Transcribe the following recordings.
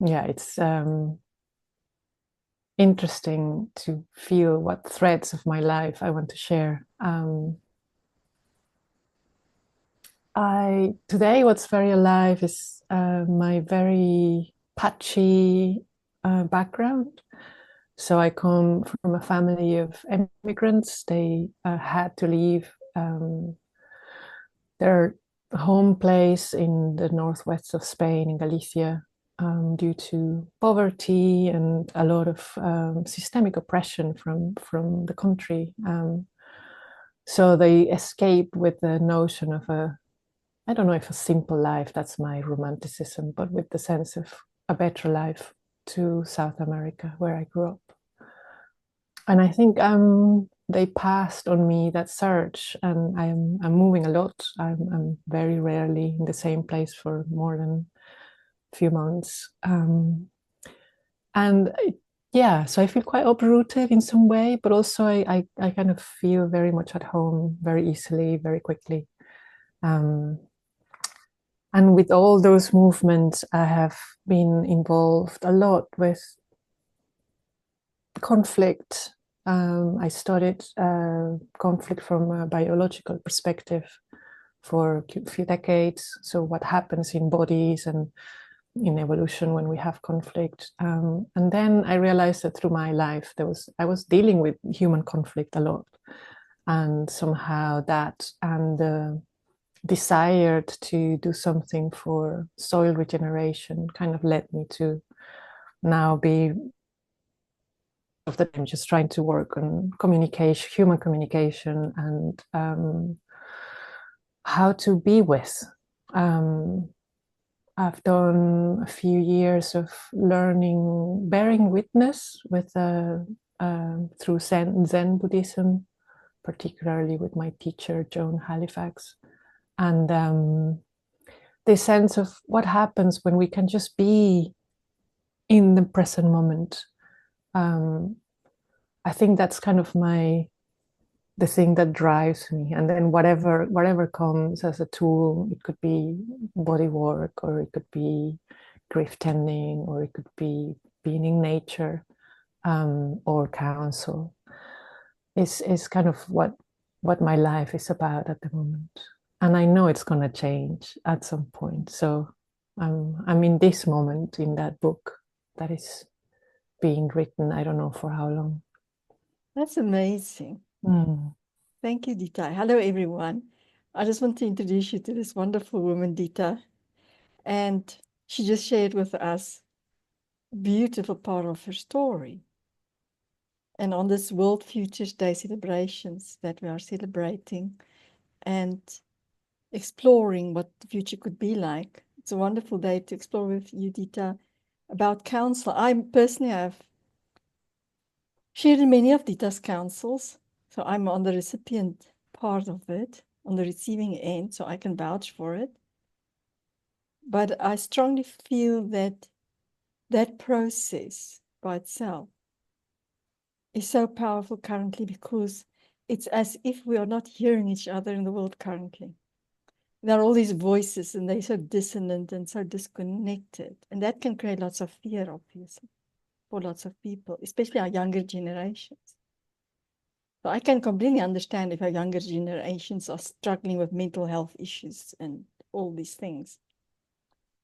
yeah, it's interesting to feel what threads of my life I want to share. I today what's very alive is my very patchy background. So I come from a family of immigrants. They had to leave their home place in the northwest of Spain, in Galicia, due to poverty and a lot of systemic oppression from the country. So they escaped with the notion of I don't know if a simple life, that's my romanticism, but with the sense of a better life to South America, where I grew up. And I think they passed on me that search, and I'm moving a lot. I'm very rarely in the same place for more than a few months. And yeah, so I feel quite uprooted in some way, but also I kind of feel very much at home very easily, very quickly. Um, and with all those movements, I have been involved a lot with conflict. I studied conflict from a biological perspective for a few decades. So, what happens in bodies and in evolution when we have conflict. And then I realized that through my life, I was dealing with human conflict a lot, and somehow that and the desired to do something for soil regeneration kind of led me to now be of the time just trying to work on communication, human communication, and how to be with. Um, I've done a few years of learning, bearing witness with through Zen Buddhism, particularly with my teacher Joan Halifax, and the sense of what happens when we can just be in the present moment. Um, I think that's kind of the thing that drives me, and then whatever comes as a tool, it could be body work, or it could be grief tending, or it could be being in nature, or counsel, is kind of what my life is about at the moment. And I know it's going to change at some point, so I'm in this moment in that book that is being written. I don't know for how long. That's amazing. Mm. Thank you, Dita. Hello, everyone. I just want to introduce you to this wonderful woman, Dita. And she just shared with us a beautiful part of her story. And on this World Futures Day celebrations that we are celebrating and exploring what the future could be like, it's a wonderful day to explore with you, Dita, about counsel. I personally have shared in many of Dita's counsels, so I'm on the recipient part of it, on the receiving end, so I can vouch for it. But I strongly feel that that process by itself is so powerful currently because it's as if we are not hearing each other in the world currently. There are all these voices and they're so dissonant and so disconnected. And that can create lots of fear, obviously, for lots of people, especially our younger generations. So I can completely understand if our younger generations are struggling with mental health issues and all these things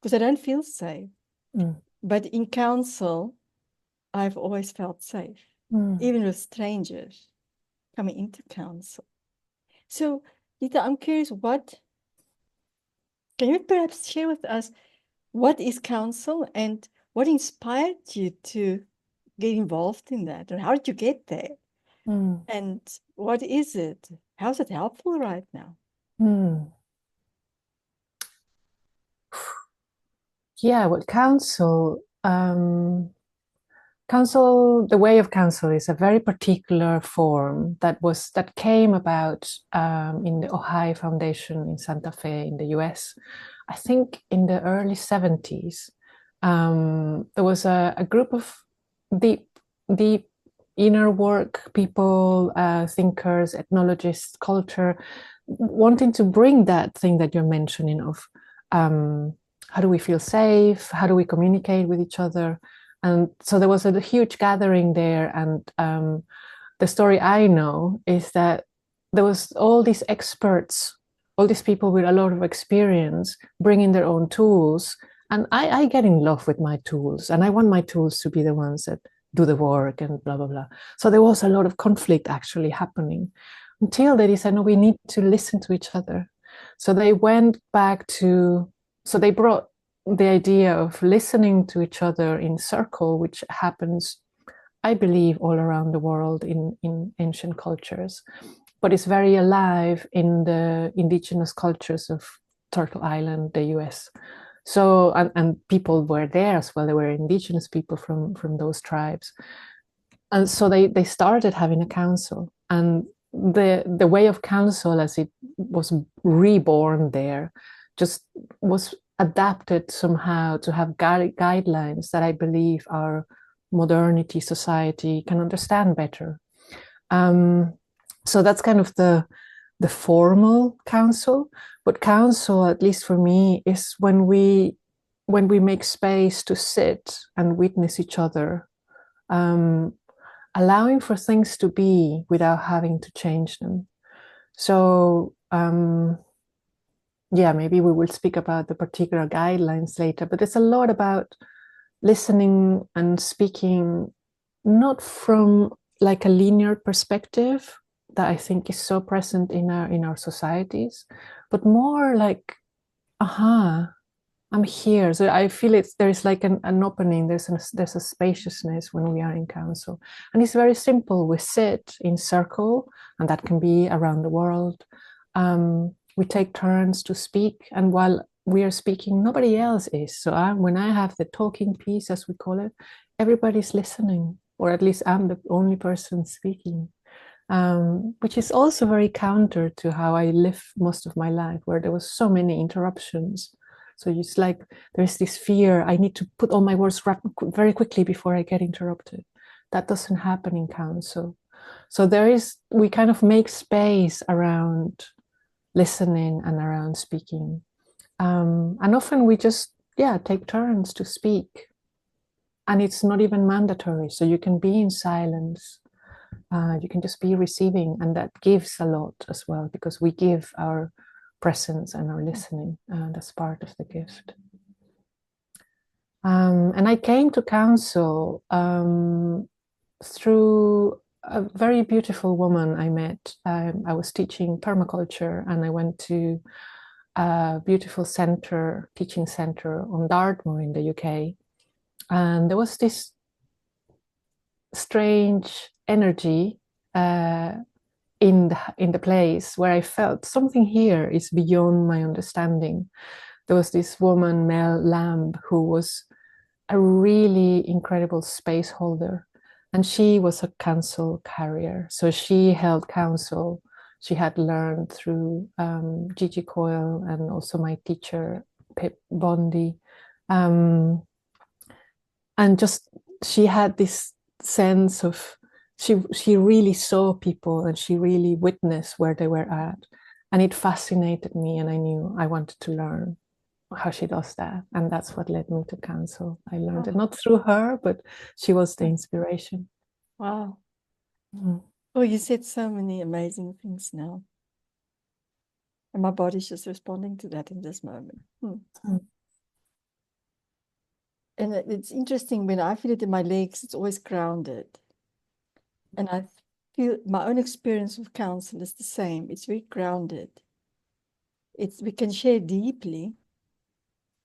because they don't feel safe. Mm. But in counsel, I've always felt safe, Mm. even with strangers coming into counsel. So, Dita, I'm curious, can you perhaps share with us what is counsel and what inspired you to get involved in that? And how did you get there? Mm. And what is it? How's it helpful right now? Mm. Yeah, well, council, the way of council is a very particular form that came about in the Ojai Foundation in Santa Fe in the US. I think in the early 70s, there was a group of deep, deep inner work people, thinkers, ethnologists, culture, wanting to bring that thing that you're mentioning of how do we feel safe? How do we communicate with each other? And so there was a huge gathering there. And the story I know is that there was all these experts, all these people with a lot of experience bringing their own tools. And I get in love with my tools, and I want my tools to be the ones that do the work and blah, blah, blah. So there was a lot of conflict actually happening until they decided, no, we need to listen to each other. So they went back to, so they brought the idea of listening to each other in circle, which happens, I believe, all around the world in ancient cultures, but it's very alive in the indigenous cultures of Turtle Island, the US. So, and people were there as well. There were indigenous people from those tribes. And so they started having a council. And the way of council as it was reborn there just was adapted somehow to have guidelines that I believe our modernity society can understand better. So that's kind of the formal council. But council, at least for me, is when we make space to sit and witness each other, allowing for things to be without having to change them. So yeah, maybe we will speak about the particular guidelines later, but it's a lot about listening and speaking, not from like a linear perspective that I think is so present in our societies, but more like, aha, I'm here. So I feel there's like an opening, there's a spaciousness when we are in council. And it's very simple. We sit in circle, and that can be around the world. We take turns to speak, and while we are speaking, nobody else is. So when I have the talking piece, as we call it, everybody's listening, or at least I'm the only person speaking. Which is also very counter to how I live most of my life, where there was so many interruptions. So it's like there's this fear, I need to put all my words very quickly before I get interrupted. That doesn't happen in council. So we kind of make space around listening and around speaking. And often we just, take turns to speak. And it's not even mandatory. So you can be in silence. You can just be receiving, and that gives a lot as well, because we give our presence and our listening. That's part of the gift. And I came to council through a very beautiful woman I met. I was teaching permaculture, and I went to a beautiful teaching center on Dartmoor in the UK. And there was this strange energy in the place where I felt something here is beyond my understanding. There was this woman, Mel Lamb, who was a really incredible space holder, and she was a council carrier. So she held council. She had learned through Gigi Coyle and also my teacher, Pip Bondi. And just she had this sense of, she really saw people, and she really witnessed where they were at. And it fascinated me, and I knew I wanted to learn how she does that. And that's what led me to council. I learned it not through her, but she was the inspiration. Wow. Oh, you said so many amazing things now. And my body's just responding to that in this moment. And it's interesting, when I feel it in my legs, it's always grounded. And I feel my own experience with council is the same. It's very grounded. We can share deeply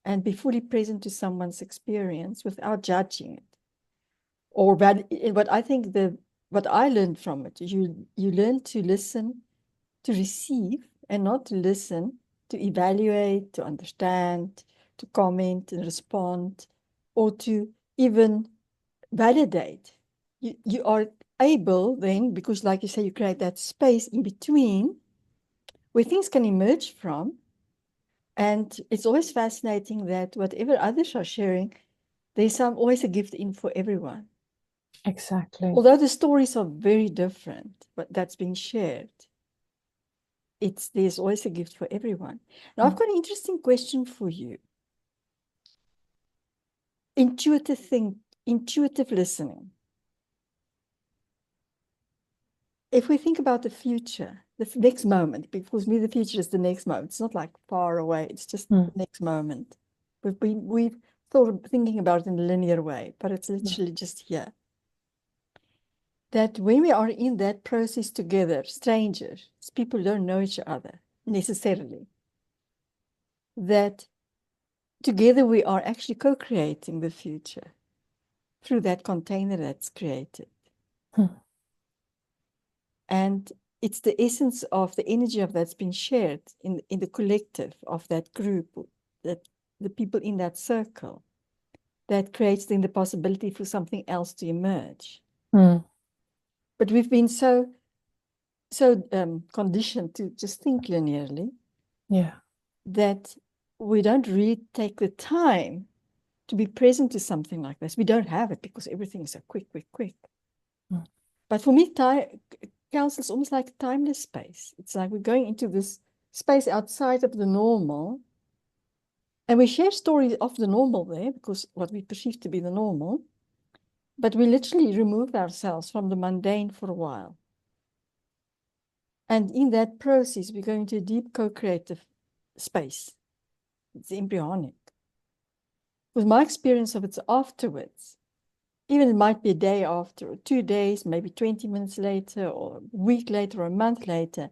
and be fully present to someone's experience without judging it. Or what I think what I learned from it, you learn to listen, to receive, and not to listen, to evaluate, to understand, to comment and respond, or to even validate. You are able then, because like you say, you create that space in between where things can emerge from. And it's always fascinating that whatever others are sharing, there's always a gift in for everyone. Exactly. Although the stories are very different, but that's been shared, there's always a gift for everyone. Now, I've got an interesting question for you. intuitive listening. If we think about the future, the next moment, because me, the future is the next moment. It's not like far away. It's just the next moment. We've thought of thinking about it in a linear way, but it's literally just here. That when we are in that process together, strangers, people don't know each other necessarily, that together we are actually co-creating the future through that container that's created. And it's the essence of the energy of that's been shared in the collective of that group, that the people in that circle, that creates then the possibility for something else to emerge. But we've been so conditioned to just think linearly, that we don't really take the time to be present to something like this. We don't have it because everything is so quick. But for me, council is almost like a timeless space. It's like we're going into this space outside of the normal, and we share stories of the normal there, because what we perceive to be the normal, but we literally remove ourselves from the mundane for a while. And in that process, we go into a deep co-creative space. It's embryonic. With my experience of it afterwards, even it might be a day after, or 2 days, maybe 20 minutes later, or a week later, or a month later,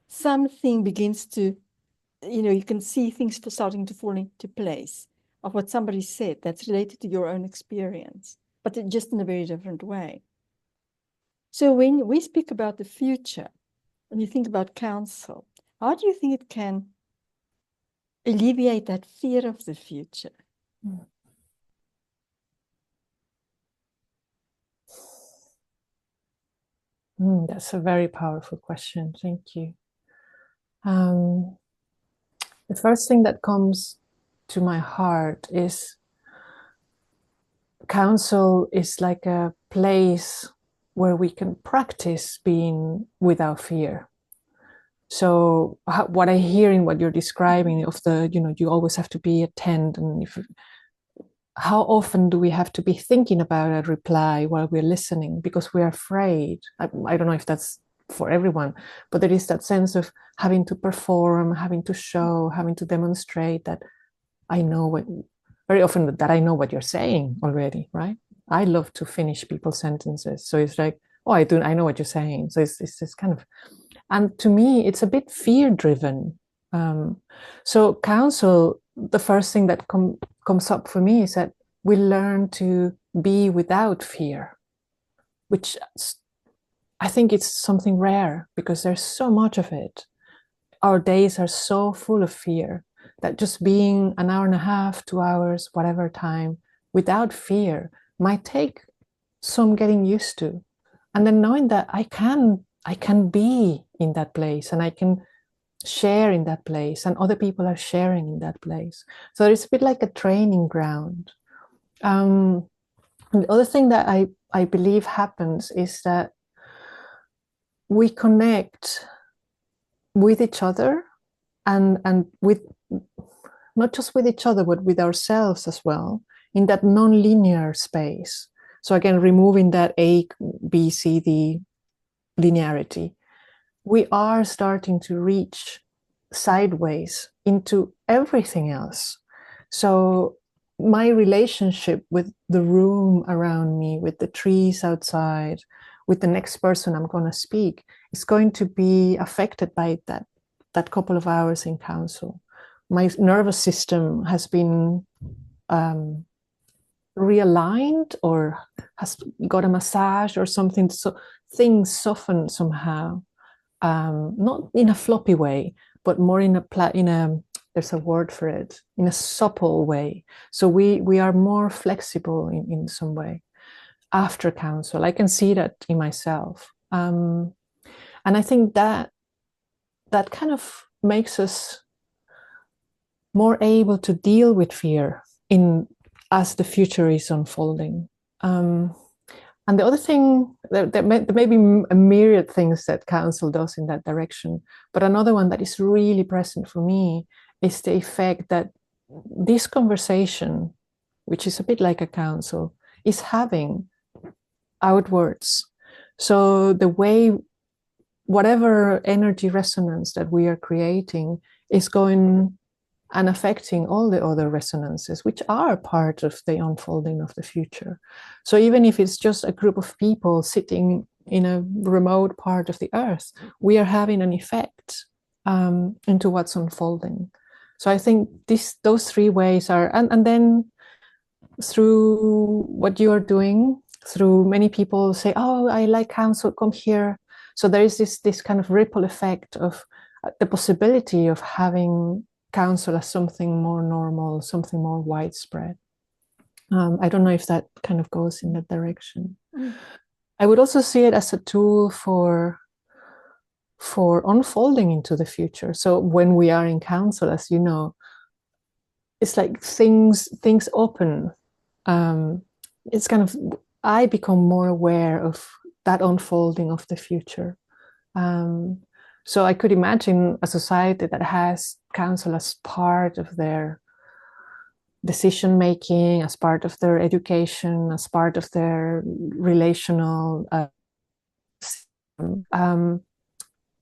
something begins to, you can see things starting to fall into place of what somebody said that's related to your own experience, but just in a very different way. So when we speak about the future, and you think about counsel, how do you think it can alleviate that fear of the future? That's a very powerful question. Thank you. The first thing that comes to my heart is counsel is like a place where we can practice being without fear. So what I hear in what you're describing of the, you always have to be attentive, and how often do we have to be thinking about a reply while we're listening because we're afraid? I don't know if that's for everyone, but there is that sense of having to perform, having to show, having to demonstrate that I know very often that I know what you're saying already, right? I love to finish people's sentences. So it's like, oh, I know what you're saying. So it's this kind of, and to me, it's a bit fear-driven. So counsel, the first thing that comes up for me is that we learn to be without fear, which I think it's something rare because there's so much of it. Our days are so full of fear that just being an hour and a half, 2 hours, whatever time, without fear might take some getting used to. And then knowing that I can be in that place and I can share in that place and other people are sharing in that place. So it's a bit like a training ground. And the other thing that I believe happens is that we connect with each other and with not just with each other, but with ourselves as well in that non-linear space. So again, removing that A, B, C, D linearity, we are starting to reach sideways into everything else. So my relationship with the room around me, with the trees outside, with the next person I'm going to speak, is going to be affected by that couple of hours in counsel. My nervous system has been realigned or has got a massage or something, so things soften somehow, not in a floppy way, but more in a there's a word for it, in a supple way. So we are more flexible in some way after counsel. I can see that in myself, and I think that kind of makes us more able to deal with fear as the future is unfolding. And the other thing, there may be a myriad things that counsel does in that direction, but another one that is really present for me is the effect that this conversation which is a bit like a council, is having outwards. So the way, whatever energy resonance that we are creating is going and affecting all the other resonances, which are part of the unfolding of the future. So even if it's just a group of people sitting in a remote part of the earth, we are having an effect into what's unfolding. So I think those three ways are, and then through what you are doing, through many people say, oh, I like council, come here. So there is this kind of ripple effect of the possibility of having council as something more normal, something more widespread. I don't know if that kind of goes in that direction. I would also see it as a tool for unfolding into the future. So when we are in council, as you know, it's like things open. It's kind of, I become more aware of that unfolding of the future. So I could imagine a society that has council as part of their decision making, as part of their education, as part of their relational.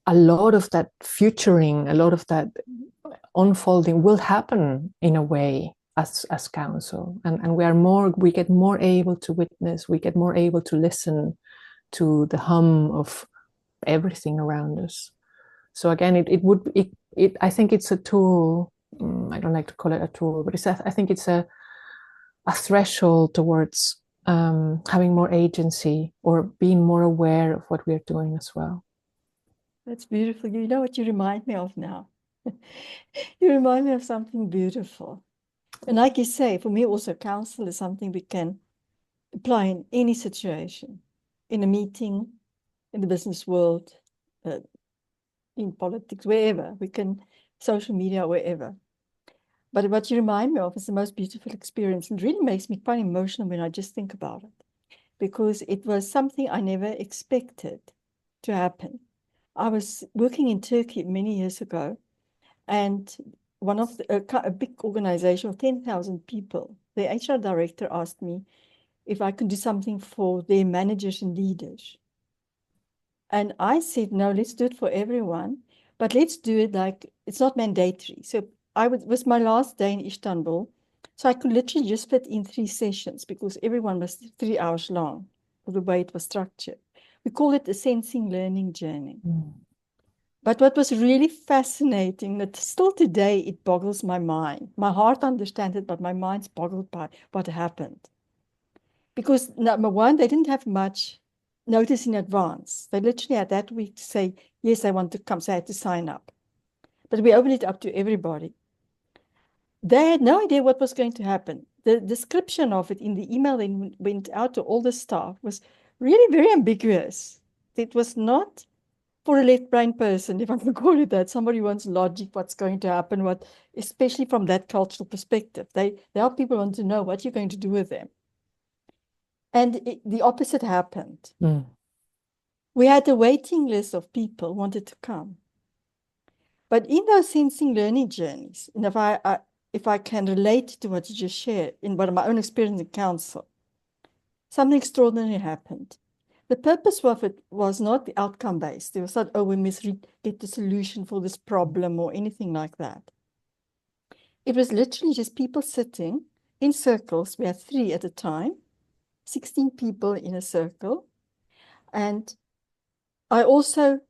A lot of that futuring, a lot of that unfolding will happen in a way as council, and we get more able to witness, we get more able to listen to the hum of everything around us. So again, I think it's a tool. I don't like to call it a tool, but I think it's a threshold towards having more agency or being more aware of what we're doing as well. That's beautiful. You know what you remind me of now? You remind me of something beautiful. And like you say, for me also, counsel is something we can apply in any situation, in a meeting, in the business world, in politics, wherever. We can, social media, wherever. But what you remind me of is the most beautiful experience. And it really makes me quite emotional when I just think about it, because it was something I never expected to happen. I was working in Turkey many years ago, and one of a big organization of 10,000 people, the HR director asked me if I could do something for their managers and leaders. And I said, no, let's do it for everyone, but let's do it like it's not mandatory. So it was my last day in Istanbul, so I could literally just fit in 3 sessions because everyone was 3 hours long, the way it was structured. We call it a sensing learning journey. But what was really fascinating, that still today it boggles my mind. My heart understands it, but my mind's boggled by what happened. Because number one, they didn't have much notice in advance. They literally had that week to say, yes, I want to come, so I had to sign up. But we opened it up to everybody. They had no idea what was going to happen. The description of it in the email that went out to all the staff was really very ambiguous. It was not for a left-brain person, if I can call it that, somebody who wants logic, what's going to happen, especially from that cultural perspective. There are people who want to know what you're going to do with them. And the opposite happened. We had a waiting list of people who wanted to come. But in those sensing learning journeys, and if I can relate to what you just shared in what my own experience in council, something extraordinary happened. The purpose of it was not the outcome-based. It was not, oh, we must get the solution for this problem or anything like that. It was literally just people sitting in circles. We had 3 at a time, 16 people in a circle. And I also,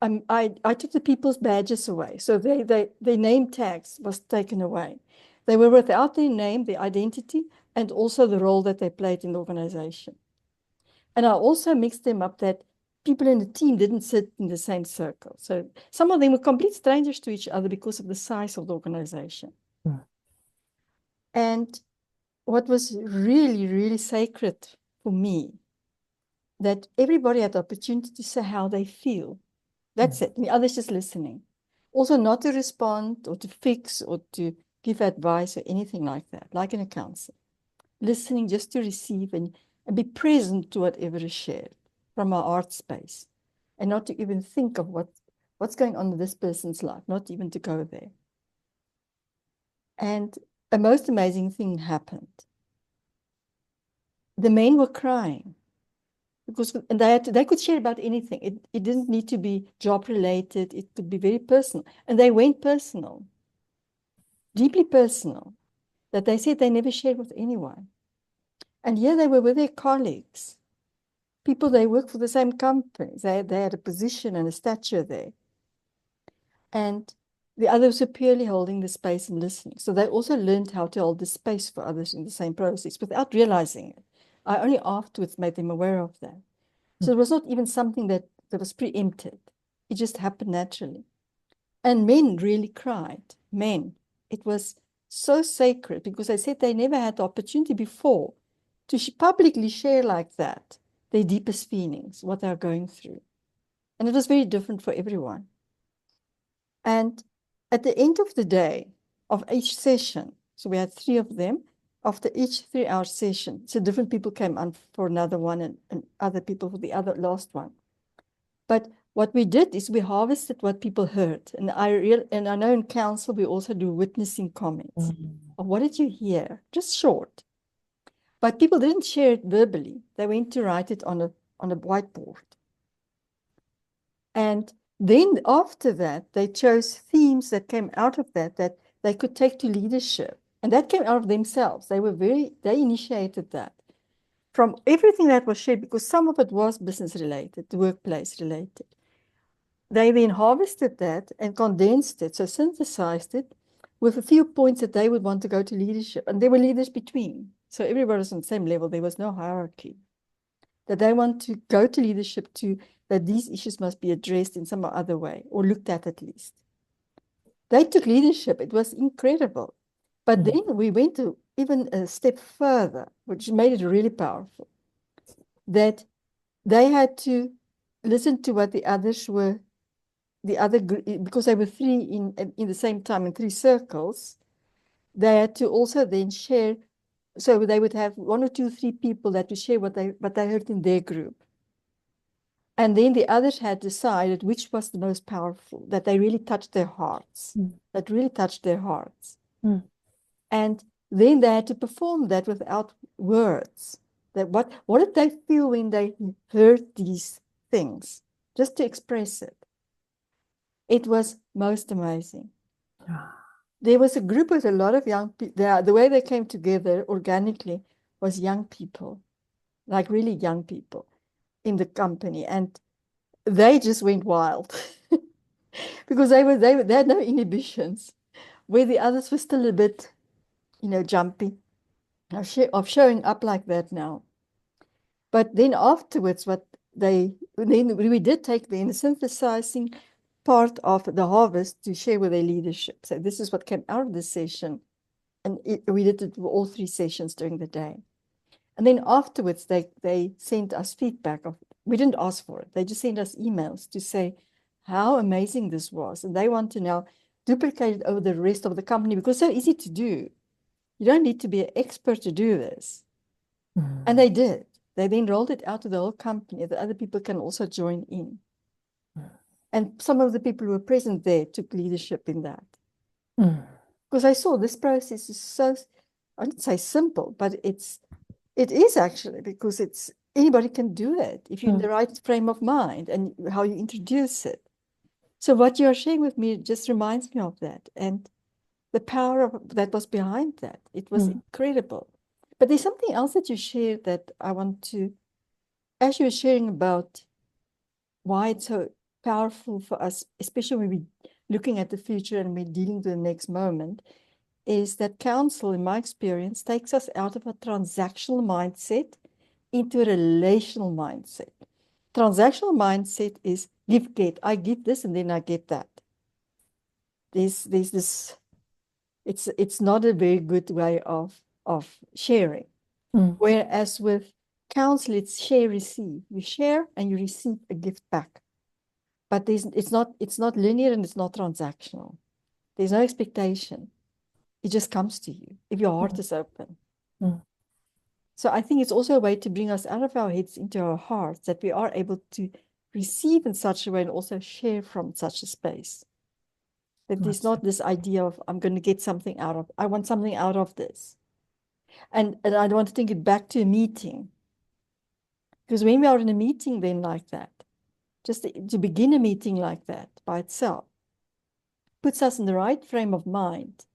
I took the people's badges away. So their name tags was taken away. They were without their name, their identity, and also the role that they played in the organization. And I also mixed them up that people in the team didn't sit in the same circle. So some of them were complete strangers to each other because of the size of the organization. And what was really, really sacred for me, that everybody had the opportunity to say how they feel. That's it. And the others just listening. Also not to respond or to fix or to give advice or anything like that, like in a council. Listening just to receive and be present to whatever is shared from our art space, and not to even think of what's going on in this person's life, not even to go there. And a most amazing thing happened. the men were crying because and they could share about anything. It didn't need to be job related. It could be very personal. And they went personal, deeply personal, that they said they never shared with anyone. And here they were with their colleagues, people they work for the same companies. They had a position and a stature there. And the others were purely holding the space and listening. So they also learned how to hold the space for others in the same process without realizing it. I only afterwards made them aware of that. So it was not even something that was preempted. It just happened naturally. And men really cried. Men. It was so sacred because they said they never had the opportunity before to publicly share like that their deepest feelings, what they're going through. And it was very different for everyone. And at the end of the day of each session, so we had 3 of them, after each 3-hour session, so different people came on for another one and other people for the other last one. But what we did is we harvested what people heard. And I know in council, we also do witnessing comments. Of what did you hear? Just short. But people didn't share it verbally. They went to write it on a whiteboard. And then after that, they chose themes that came out of that they could take to leadership. And that came out of themselves. They initiated that from everything that was shared, because some of it was business related, workplace related. They then harvested that and condensed it, so synthesized it with a few points that they would want to go to leadership. And there were leaders between. So everybody was on the same level. There was no hierarchy. That they want to go to leadership that these issues must be addressed in some other way, or looked at least. They took leadership. It was incredible. But then we went to even a step further, which made it really powerful, that they had to listen to what the others were, because they were 3 in the same time in 3 circles. They had to also then share, so they would have 1 or 2, 3 people that would share what they heard in their group. And then the others had decided which was the most powerful, that they really touched their hearts, that really touched their hearts. And then they had to perform that without words. That what did they feel when they heard these things? Just to express it. It was most amazing. There was a group with a lot of young people. The way they came together organically was young people, like really young people in the company. And they just went wild because they had no inhibitions, where the others were still a bit, jumpy of showing up like that now. But then afterwards, then we did take the synthesizing part of the harvest to share with their leadership. So this is what came out of the session. And we did it all 3 sessions during the day. And then afterwards, they sent us feedback. We didn't ask for it. They just sent us emails to say how amazing this was. And they want to now duplicate it over the rest of the company, because it's so easy to do. You don't need to be an expert to do this. And they did. They then rolled it out to the whole company that other people can also join in. And some of the people who were present there took leadership in that. Because I saw this process is so, I wouldn't say simple, but it is actually, because anybody can do it if you're in the right frame of mind and how you introduce it. So what you're sharing with me just reminds me of that, and the power that was behind that. It was incredible. But there's something else that you shared that I want to, as you were sharing about why it's so powerful for us, especially when we're looking at the future and we're dealing with the next moment, is that counsel, in my experience, takes us out of a transactional mindset into a relational mindset. Transactional mindset is give, get. I give this and then I get that. There's this, it's not a very good way of sharing. Whereas with counsel, it's share, receive. You share and you receive a gift back. But it's not linear and it's not transactional. There's no expectation. It just comes to you if your heart is open. So I think it's also a way to bring us out of our heads into our hearts, that we are able to receive in such a way and also share from such a space. That there's not this idea of, I'm going to get something I want something out of this. And I want to take it back to a meeting. Because when we are in a meeting then like that, just to begin a meeting like that by itself, puts us in the right frame of mind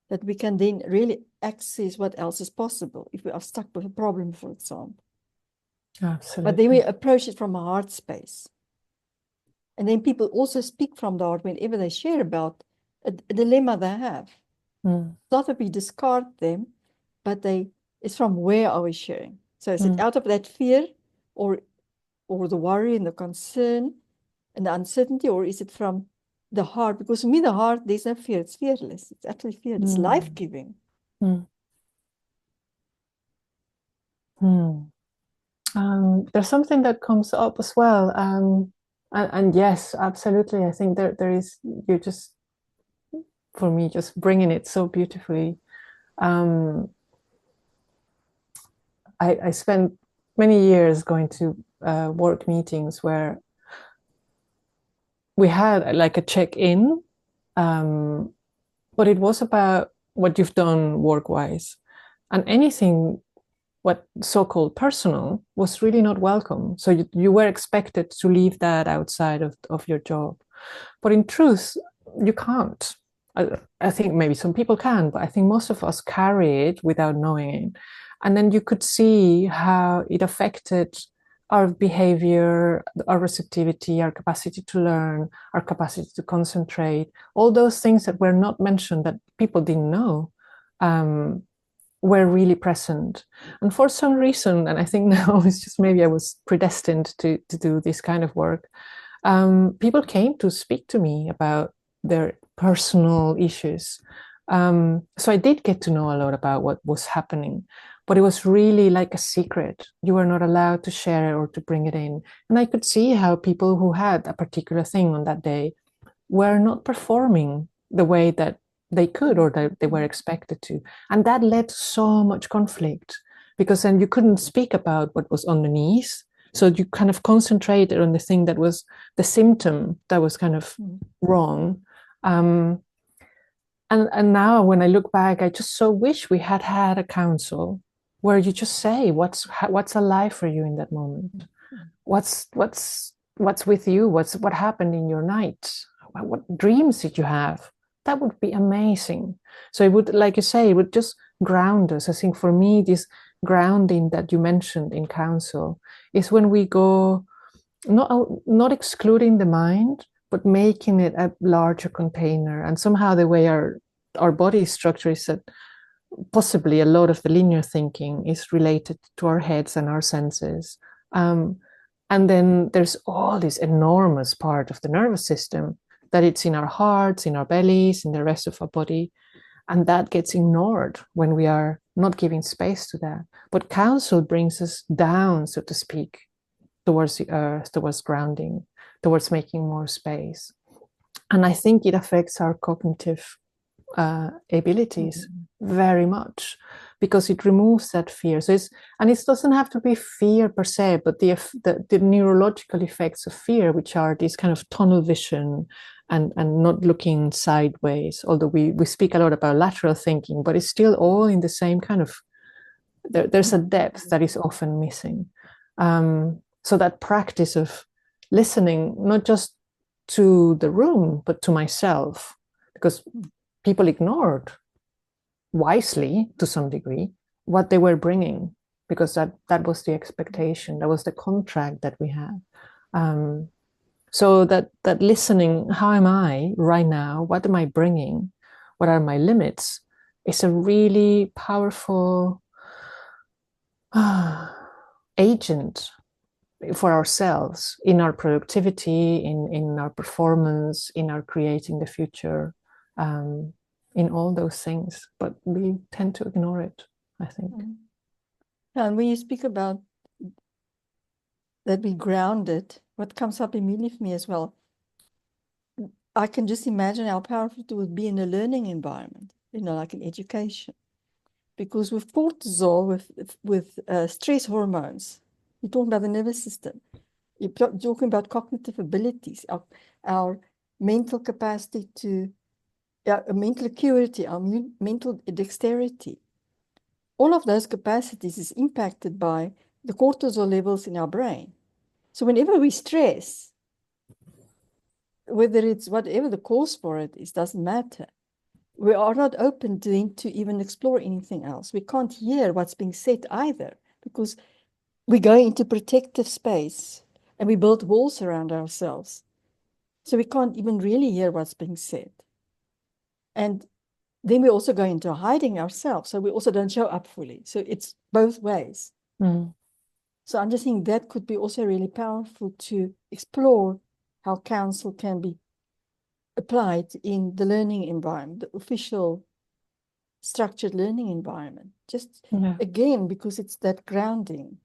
that we can then really access what else is possible if we are stuck with a problem, for example. Absolutely. But then we approach it from a heart space. And then people also speak from the heart whenever they share about a dilemma they have. Mm. Not that we discard them, but it's from where are we sharing? So is it out of that fear or the worry and the concern and the uncertainty, or is it from the heart? Because for me, the heart, there's no fear. It's fearless. It's actually fear. It's life-giving. Mm. There's something that comes up as well. And yes, absolutely. I think there is, you're just, for me, just bringing it so beautifully. I spent many years going to work meetings where we had like a check-in, but it was about what you've done work-wise. And anything what so-called personal was really not welcome. So you were expected to leave that outside of your job. But in truth, you can't. I think maybe some people can, but I think most of us carry it without knowing it. And then you could see how it affected our behavior, our receptivity, our capacity to learn, our capacity to concentrate, all those things that were not mentioned that people didn't know. Were really present. And for some reason, and I think now it's just maybe I was predestined to do this kind of work, people came to speak to me about their personal issues. So I did get to know a lot about what was happening, but it was really like a secret. You were not allowed to share it or to bring it in. And I could see how people who had a particular thing on that day were not performing the way that they could or that they were expected to. And that led to so much conflict because then you couldn't speak about what was underneath. So you kind of concentrated on the thing that was the symptom that was kind of wrong. And now when I look back, I just so wish we had had a council where you just say what's alive for you in that moment. What's with you? What happened in your night? What dreams did you have? That would be amazing. So it would, like you say, it would just ground us. I think for me, this grounding that you mentioned in council is when we go not excluding the mind, but making it a larger container. And somehow the way our body structure is that possibly a lot of the linear thinking is related to our heads and our senses. And then there's all this enormous part of the nervous system that it's in our hearts, in our bellies, in the rest of our body. And that gets ignored when we are not giving space to that. But counsel brings us down, so to speak, towards the earth, towards grounding, towards making more space. And I think it affects our cognitive abilities very much because it removes that fear. So it doesn't have to be fear per se, but the neurological effects of fear, which are this kind of tunnel vision and not looking sideways. Although we speak a lot about lateral thinking, but it's still all in the same kind of. There's a depth that is often missing. So that practice of listening, not just to the room, but to myself, because people ignored wisely to some degree what they were bringing because that was the expectation, that was the contract that we had. So that listening, how am I right now, what am I bringing, what are my limits, is a really powerful agent for ourselves in our productivity, in our performance, in our creating the future, in all those things. But we tend to ignore it, I think. And when you speak about that we grounded, what comes up immediately for me as well, I can just imagine how powerful it would be in a learning environment, like in education. Because with cortisol, with stress hormones, you're talking about the nervous system. You're talking about cognitive abilities, our mental capacity to, mental acuity, our mental dexterity. all of those capacities is impacted by the cortisol levels in our brain. So whenever we stress, whether it's whatever the cause for it is, doesn't matter. We are not open to even explore anything else. We can't hear what's being said either, because we go into protective space and we build walls around ourselves. So we can't even really hear what's being said. And then we also go into hiding ourselves. So we also don't show up fully. So it's both ways. Mm. So I'm just thinking that could be also really powerful to explore how counsel can be applied in the learning environment, the official structured learning environment. Just again, because it's that grounding.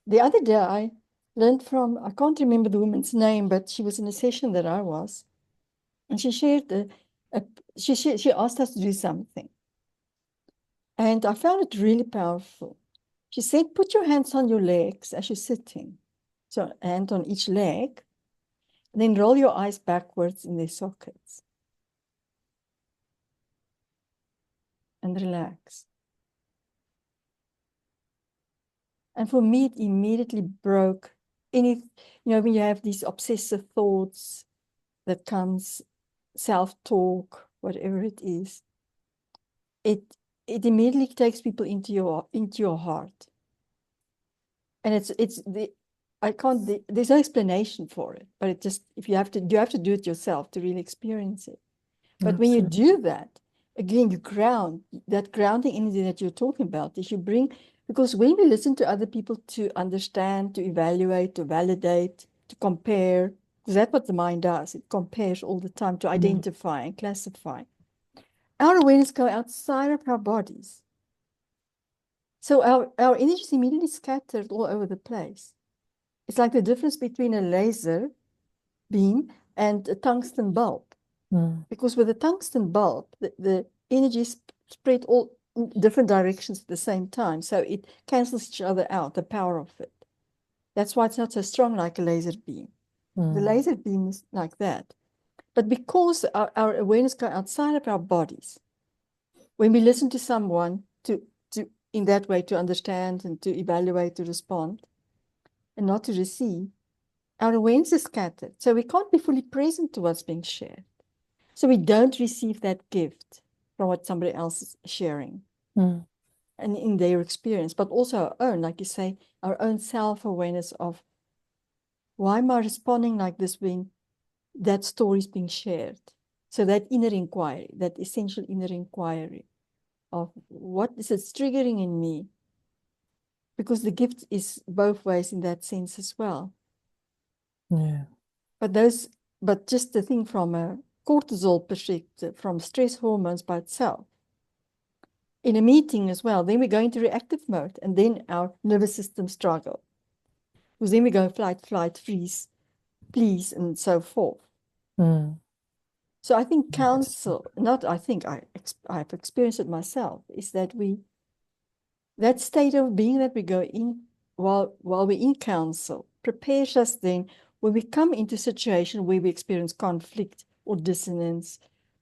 The other day I learned from, I can't remember the woman's name, but she was in a session that I was, and she shared, she asked us to do something. And I found it really powerful. She said, put your hands on your legs as you're sitting. So a hand on each leg, and then roll your eyes backwards in their sockets. And relax. And for me, it immediately broke any, when you have these obsessive thoughts that comes, self-talk, whatever it is, it immediately takes people into your heart. And there's no explanation for it, but it just, you have to do it yourself to really experience it. But Absolutely. when you do that, again, you ground, that grounding energy that you're talking about is you bring, because when we listen to other people to understand, to evaluate, to validate, to compare, because that's what the mind does, it compares all the time to identify and classify. Our awareness goes outside of our bodies. So our energy is immediately scattered all over the place. It's like the difference between a laser beam and a tungsten bulb. Because with a tungsten bulb, the energy is spread all in different directions at the same time. So it cancels each other out, the power of it. That's why it's not so strong like a laser beam. The laser beam is like that. But because our awareness goes outside of our bodies, when we listen to someone to in that way to understand and to evaluate, to respond, and not to receive, our awareness is scattered. So we can't be fully present to what's being shared. So we don't receive that gift from what somebody else is sharing and in their experience, but also our own, like you say, our own self-awareness of why am I responding like this when that story is being shared? So that inner inquiry, that essential inner inquiry of what is it triggering in me? Because the gift is both ways in that sense as well. Yeah. But just the thing from a cortisol perspective, from stress hormones by itself, in a meeting as well, then we go into reactive mode, and then our nervous system struggle. Because then we go flight, freeze, please, and so forth. So I think counsel, not I think, I've experienced it myself, is that that state of being that we go in while we're in counsel prepares us then when we come into a situation where we experience conflict or dissonance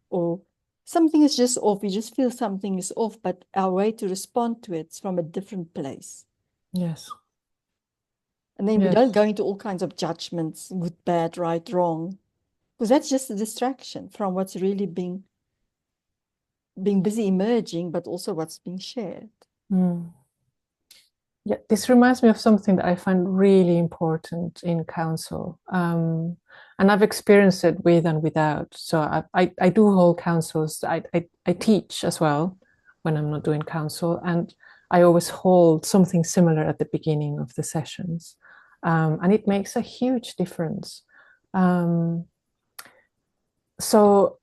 or something is just off, we just feel something is off, but our way to respond to it is from a different place. Yes. And then we don't go into all kinds of judgments, good, bad, right, wrong, because that's just a distraction from what's really being busy emerging, but also what's being shared. Yeah, this reminds me of something that I find really important in counsel. And I've experienced it with and without. So I do hold counsels. I teach as well when I'm not doing counsel. And I always hold something similar at the beginning of the sessions. And it makes a huge difference. So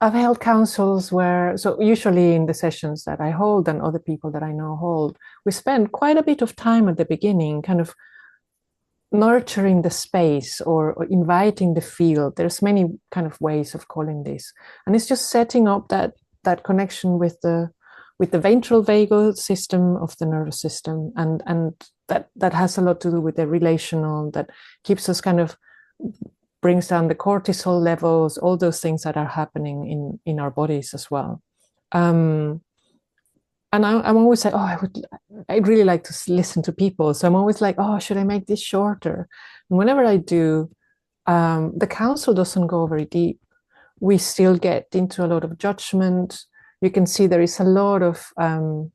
I've held counsels where, so usually in the sessions that I hold and other people that I know hold, we spend quite a bit of time at the beginning kind of nurturing the space or inviting the field. There's many kind of ways of calling this. And it's just setting up that connection with the ventral vagal system of the nervous system. And that has a lot to do with the relational, that keeps us kind of, brings down the cortisol levels, all those things that are happening in our bodies as well. and I'm always like, oh, I'd really like to listen to people. So I'm always like, oh, should I make this shorter? And whenever I do, the counsel doesn't go very deep. We still get into a lot of judgment. You can see there is a lot of kind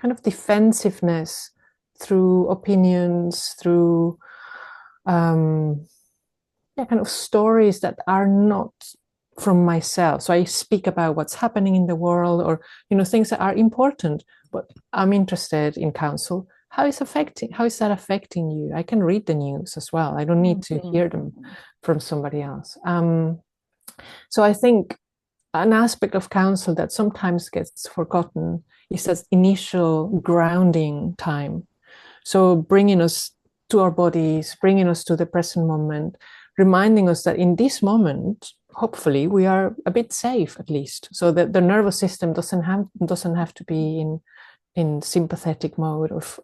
of defensiveness through opinions, through yeah, kind of stories that are not from myself. So I speak about what's happening in the world, or things that are important, but I'm interested in counsel. How is that affecting you? I can read the news as well. I don't need to hear them from somebody else. So I think an aspect of counsel that sometimes gets forgotten is that initial grounding time. So bringing us to our bodies, bringing us to the present moment, reminding us that in this moment, hopefully, we are a bit safe at least. So that the nervous system doesn't have to be in sympathetic mode of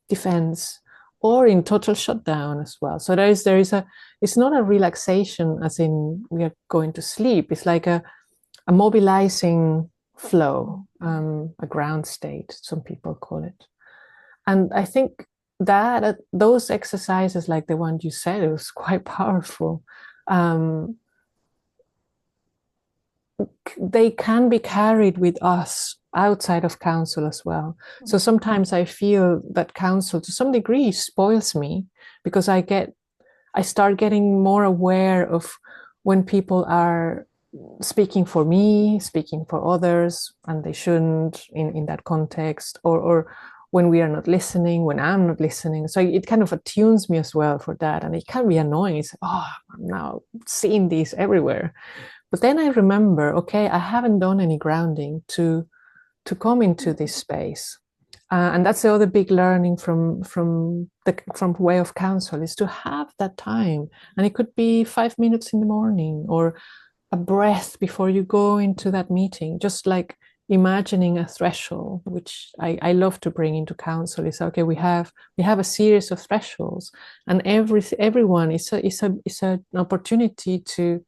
defense, or in total shutdown as well. So it's not a relaxation as in we are going to sleep. It's like a mobilizing flow, a ground state, some people call it. And I think that those exercises, like the one you said, it was quite powerful. They can be carried with us outside of counsel as well. So sometimes I feel that counsel to some degree spoils me, because I start getting more aware of when people are speaking for me, speaking for others, and they shouldn't in that context, or when we are not listening, when I'm not listening. So it kind of attunes me as well for that. And it can be annoying. It's, oh, I'm now seeing these everywhere. But then I remember, okay, I haven't done any grounding to come into this space. And that's the other big learning from way of counsel, is to have that time. And it could be 5 minutes in the morning, or a breath before you go into that meeting, just like imagining a threshold, which I love to bring into counsel. Is okay, we have a series of thresholds, and everyone is an opportunity to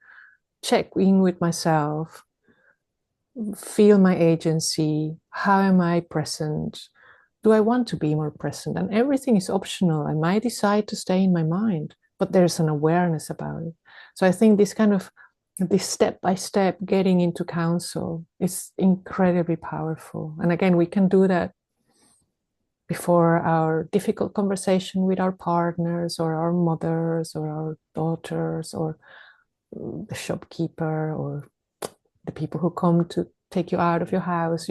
check in with myself, feel my agency. How am I present? Do I want to be more present? And everything is optional. I might decide to stay in my mind, but there's an awareness about it. So I think this step by step getting into counsel is incredibly powerful. And again, we can do that before our difficult conversation with our partners, or our mothers, or our daughters, or the shopkeeper, or the people who come to take you out of your house.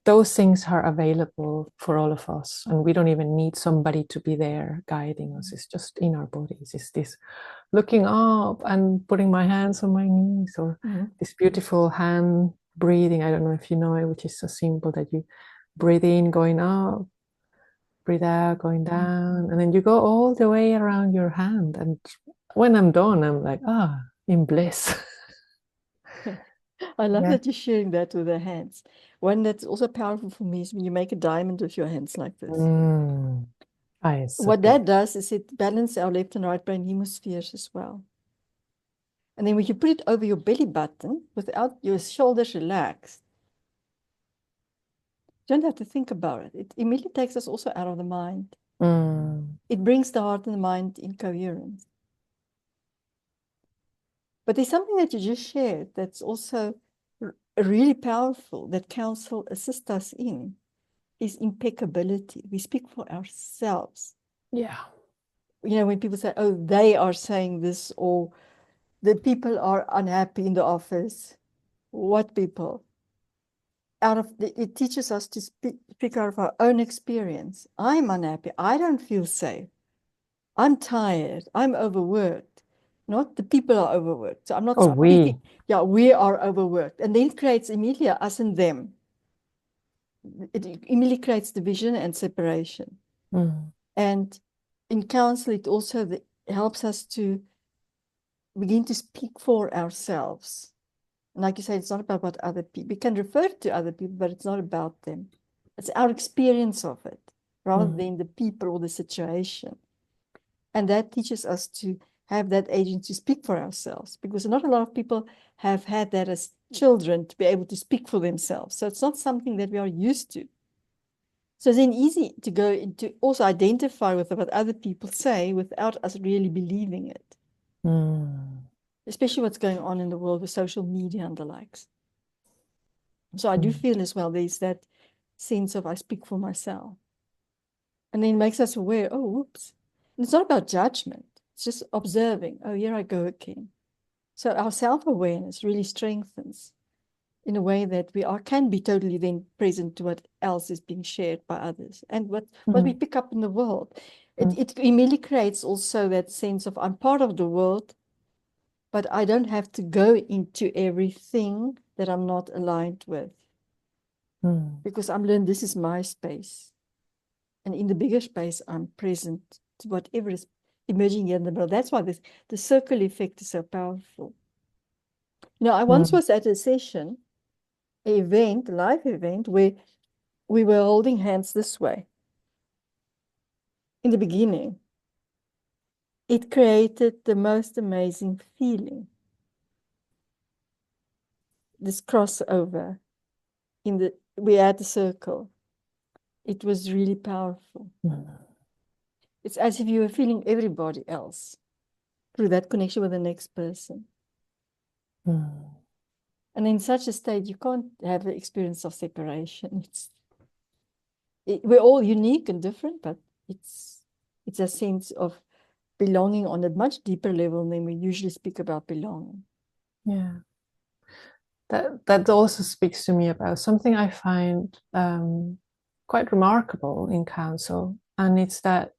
Those things are available for all of us, and we don't even need somebody to be there guiding us. It's just in our bodies. It's this looking up and putting my hands on my knees, or this beautiful hand breathing. I don't know if you know it, which is so simple, that you breathe in, going up, breathe out, going down, and then you go all the way around your hand. And when I'm done, I'm like, in bliss. I love that you're sharing that with the hands. One that's also powerful for me is when you make a diamond with your hands like this. What that does is it balances our left and right brain hemispheres as well. And then when you put it over your belly button without your shoulders relaxed, you don't have to think about it. It immediately takes us also out of the mind. It brings the heart and the mind in coherence. But there's something that you just shared that's also really powerful, that counsel assists us in, is impeccability. We speak for ourselves. Yeah. When people say, oh, they are saying this, or the people are unhappy in the office. What people? It teaches us to speak out of our own experience. I'm unhappy. I don't feel safe. I'm tired. I'm overworked. Not the people are overworked. So I'm not speaking. Yeah, we are overworked. And then it creates immediately us and them. It immediately creates division and separation. And in counsel, it also helps us to begin to speak for ourselves. And like you say, it's not about what other people, we can refer to other people, but it's not about them. It's our experience of it, rather than the people or the situation. And that teaches us to have that agency to speak for ourselves, because not a lot of people have had that as children to be able to speak for themselves. So it's not something that we are used to. So it's then easy to go into also identify with what other people say without us really believing it. Especially what's going on in the world with social media and the likes. So I do feel as well, there's that sense of I speak for myself. And then it makes us aware, oh, whoops. And it's not about judgment. It's just observing, oh, here I go again. So our self-awareness really strengthens in a way that we can be totally then present to what else is being shared by others and what we pick up in the world. It immediately creates also that sense of I'm part of the world, but I don't have to go into everything that I'm not aligned with. Because I'm learned this is my space. And in the bigger space, I'm present to whatever is emerging here in the middle. That's why the circle effect is so powerful. You know, I once was at a session, a live event, where we were holding hands this way. In the beginning, it created the most amazing feeling. This crossover we had the circle. It was really powerful. It's as if you were feeling everybody else through that connection with the next person. And in such a state, you can't have the experience of separation. We're all unique and different, but it's a sense of belonging on a much deeper level than we usually speak about belonging. Yeah. That also speaks to me about something I find quite remarkable in counsel. And it's that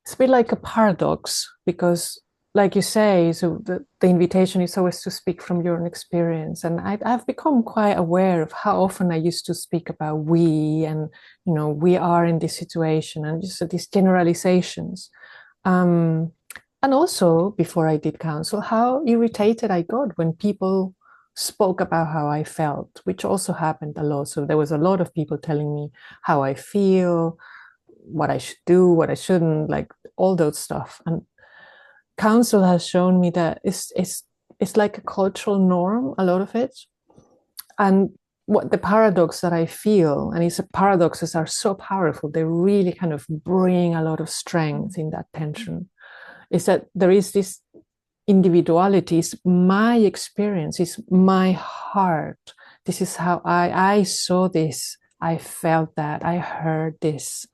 it's a bit like a paradox because, like you say, so the invitation is always to speak from your own experience. And I've become quite aware of how often I used to speak about we and, you know, we are in this situation and just these generalizations. And also, before I did counsel, how irritated I got when people spoke about how I felt, which also happened a lot. So there was a lot of people telling me how I feel, what I should do, what I shouldn't, like all those stuff. And counsel has shown me that it's like a cultural norm, a lot of it. And what the paradox that I feel, and it's paradoxes are so powerful, they really kind of bring a lot of strength in that tension, is that there is this individuality, it's my experience, it's my heart. This is how I saw this, I felt that, I heard this.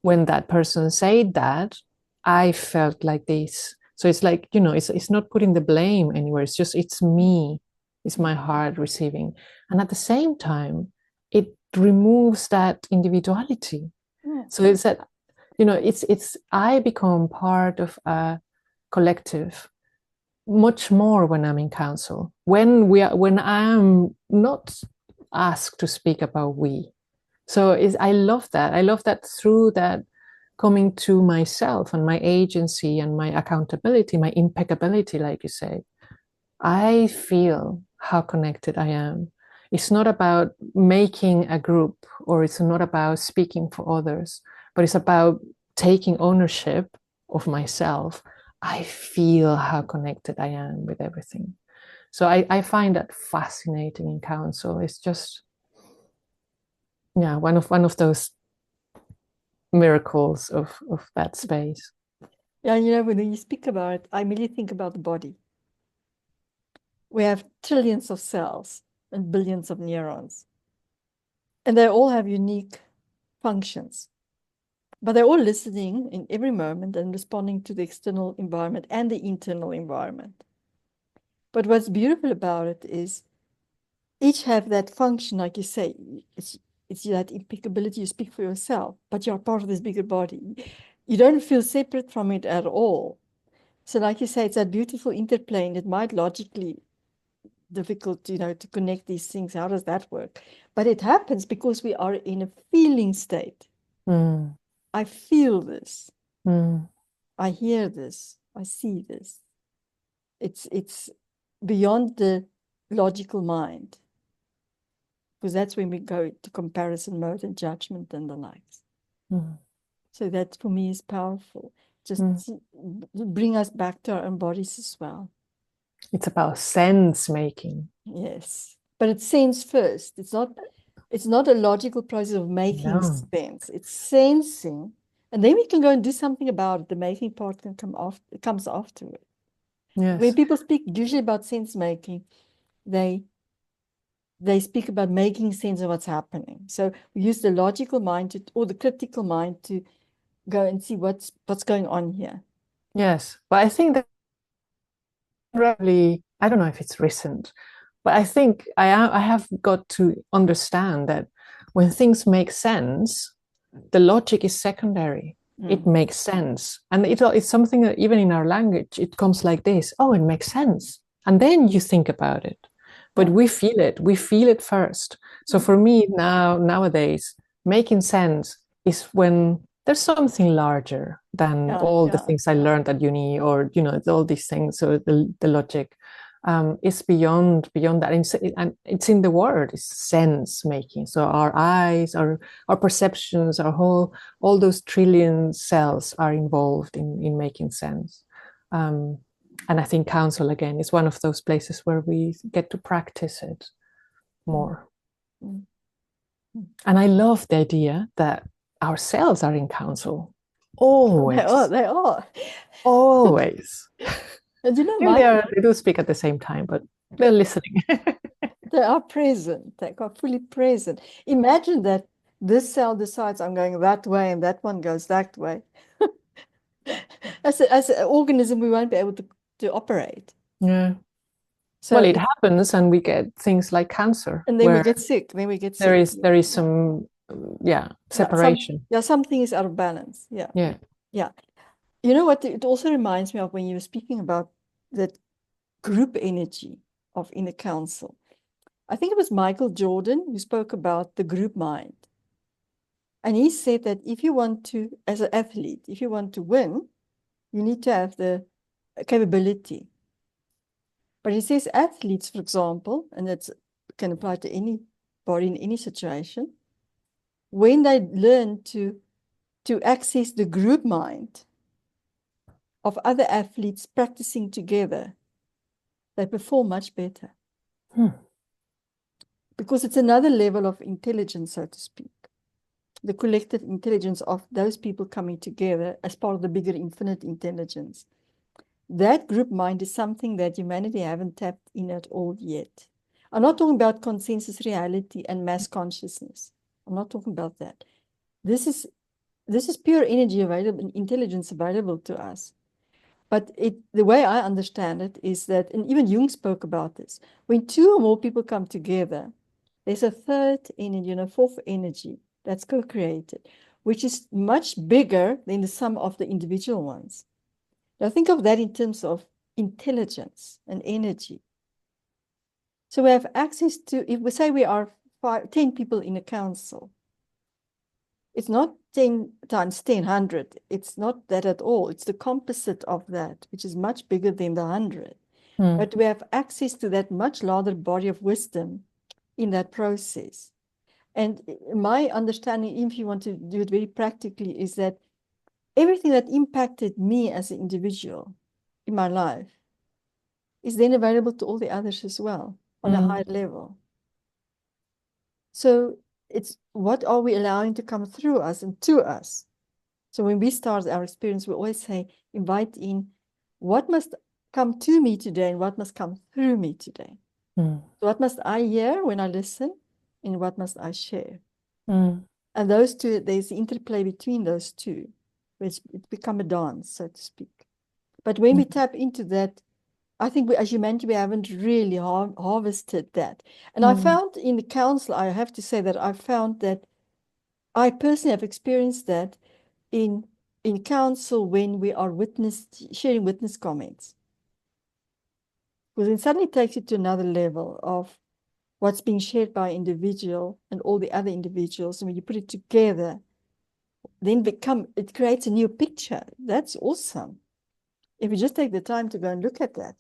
When that person said that, I felt like this. So it's like, you know, it's not putting the blame anywhere. It's just, it's me. It's my heart receiving. And at the same time, it removes that individuality. So it's that, you know, it's I become part of a collective much more when I'm in counsel. When I'm not asked to speak about we. So I love that. I love that through that coming to myself and my agency and my accountability, my impeccability, like you say, I feel how connected I am. It's not about making a group or it's not about speaking for others, but it's about taking ownership of myself. I feel how connected I am with everything. So I find that fascinating in counsel. It's just, yeah, one of those miracles of that space. Yeah, you know, when you speak about it, I immediately think about the body. We have trillions of cells and billions of neurons, and they all have unique functions, but they're all listening in every moment and responding to the external environment and the internal environment. But what's beautiful about it is each have that function, like you say, it's that impeccability, you speak for yourself, but you're part of this bigger body. You don't feel separate from it at all. So like you say, it's that beautiful interplay, and it might logically difficult, you know, to connect these things. How does that work? But it happens because we are in a feeling state. I feel this. I hear this. I see this. It's beyond the logical mind, because that's when we go to comparison mode and judgment and the likes. So that for me is powerful. Just to bring us back to our own bodies as well. It's about sense making. Yes. But it's sense first. It's not a logical process of making No. sense. It's sensing. And then we can go and do something about it. The making part can come off, it comes afterward. When Yes. people speak usually about sense making, they speak about making sense of what's happening. So we use the logical mind to, or the critical mind to go and see what's going on here. Yes. But I think that really, I don't know if it's recent, but I think I have got to understand that when things make sense, the logic is secondary. It makes sense. And it's something that even in our language, it comes like this. Oh, it makes sense. And then you think about it. But Yeah. we feel it. We feel it first. So for me nowadays, making sense is when there's something larger than all the things I learned at uni, or all these things. So the logic is beyond that, and it's in the word. It's sense making. So our eyes, our perceptions, all those trillion cells are involved in making sense. And I think counsel again is one of those places where we get to practice it more. And I love the idea that our cells are in counsel. Always. They are. Always. And They do speak at the same time, but they're listening. They are present. They are fully present. Imagine that this cell decides I'm going that way and that one goes that way. As an organism, we won't be able to operate. Yeah. So Well, it happens, and we get things like cancer, and then we where get sick. Then we get there sick. is some separation. Something is out of balance. Yeah. Yeah. Yeah. You know what? It also reminds me of when you were speaking about that group energy of inner council. I think it was Michael Jordan who spoke about the group mind. And he said that if you want to, as an athlete, if you want to win, you need to have the capability. But he says athletes, for example, and that can apply to anybody in any situation, when they learn to access the group mind of other athletes practicing together, they perform much better. Because it's another level of intelligence, so to speak. The collective intelligence of those people coming together as part of the bigger infinite intelligence. That group mind is something that humanity haven't tapped in at all yet. I'm not talking about consensus reality and mass consciousness. I'm not talking about that. This is pure energy available, intelligence available to us. But the way I understand it is that, and even Jung spoke about this, when two or more people come together, there's a third energy and a fourth energy that's co-created, which is much bigger than the sum of the individual ones. Now think of that in terms of intelligence and energy. So we have access to, if we say we are 10 people in a council, it's not 10 times 10, 100. It's not that at all. It's the composite of that, which is much bigger than the 100. But we have access to that much larger body of wisdom in that process. And my understanding, if you want to do it very practically, is that everything that impacted me as an individual in my life is then available to all the others as well on a higher level. So it's what are we allowing to come through us and to us? So when we start our experience, we always say, invite in what must come to me today and what must come through me today. So what must I hear when I listen and what must I share? And those two, there's the interplay between those two. It's become a dance, so to speak. But when we tap into that, I think as humanity, we haven't really harvested that. And I found in the council, I have to say that I found that I personally have experienced that in council when we are sharing witness comments. Because it suddenly takes it to another level of what's being shared by an individual and all the other individuals. And when you put it together, then it creates a new picture. That's awesome. If you just take the time to go and look at that.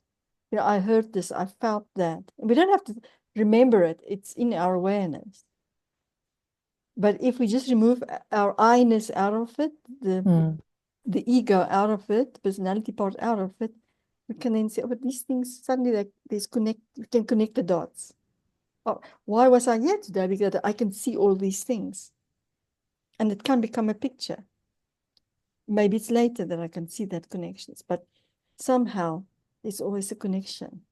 I heard this, I felt that. And we don't have to remember it. It's in our awareness. But if we just remove our I-ness out of it, the ego out of it, the personality part out of it, we can then say, oh, but these things suddenly we can connect the dots. Oh, why was I here today? Because I can see all these things. And it can become a picture. Maybe it's later that I can see that connections, but somehow there's always a connection.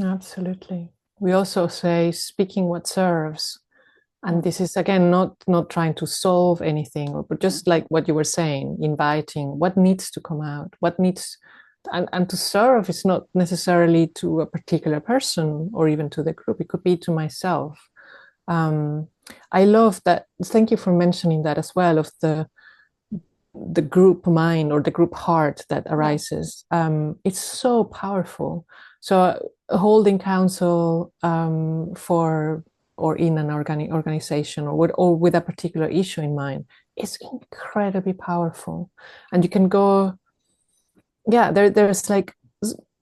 Absolutely. We also say speaking what serves. And this is again not trying to solve anything, but just like what you were saying, inviting what needs to come out, what needs, and to serve is not necessarily to a particular person or even to the group. It could be to myself. I love that. Thank you for mentioning that as well, of the group mind or the group heart that arises. It's so powerful. So holding council for or in an organization or with a particular issue in mind is incredibly powerful. And you can go, yeah, there's like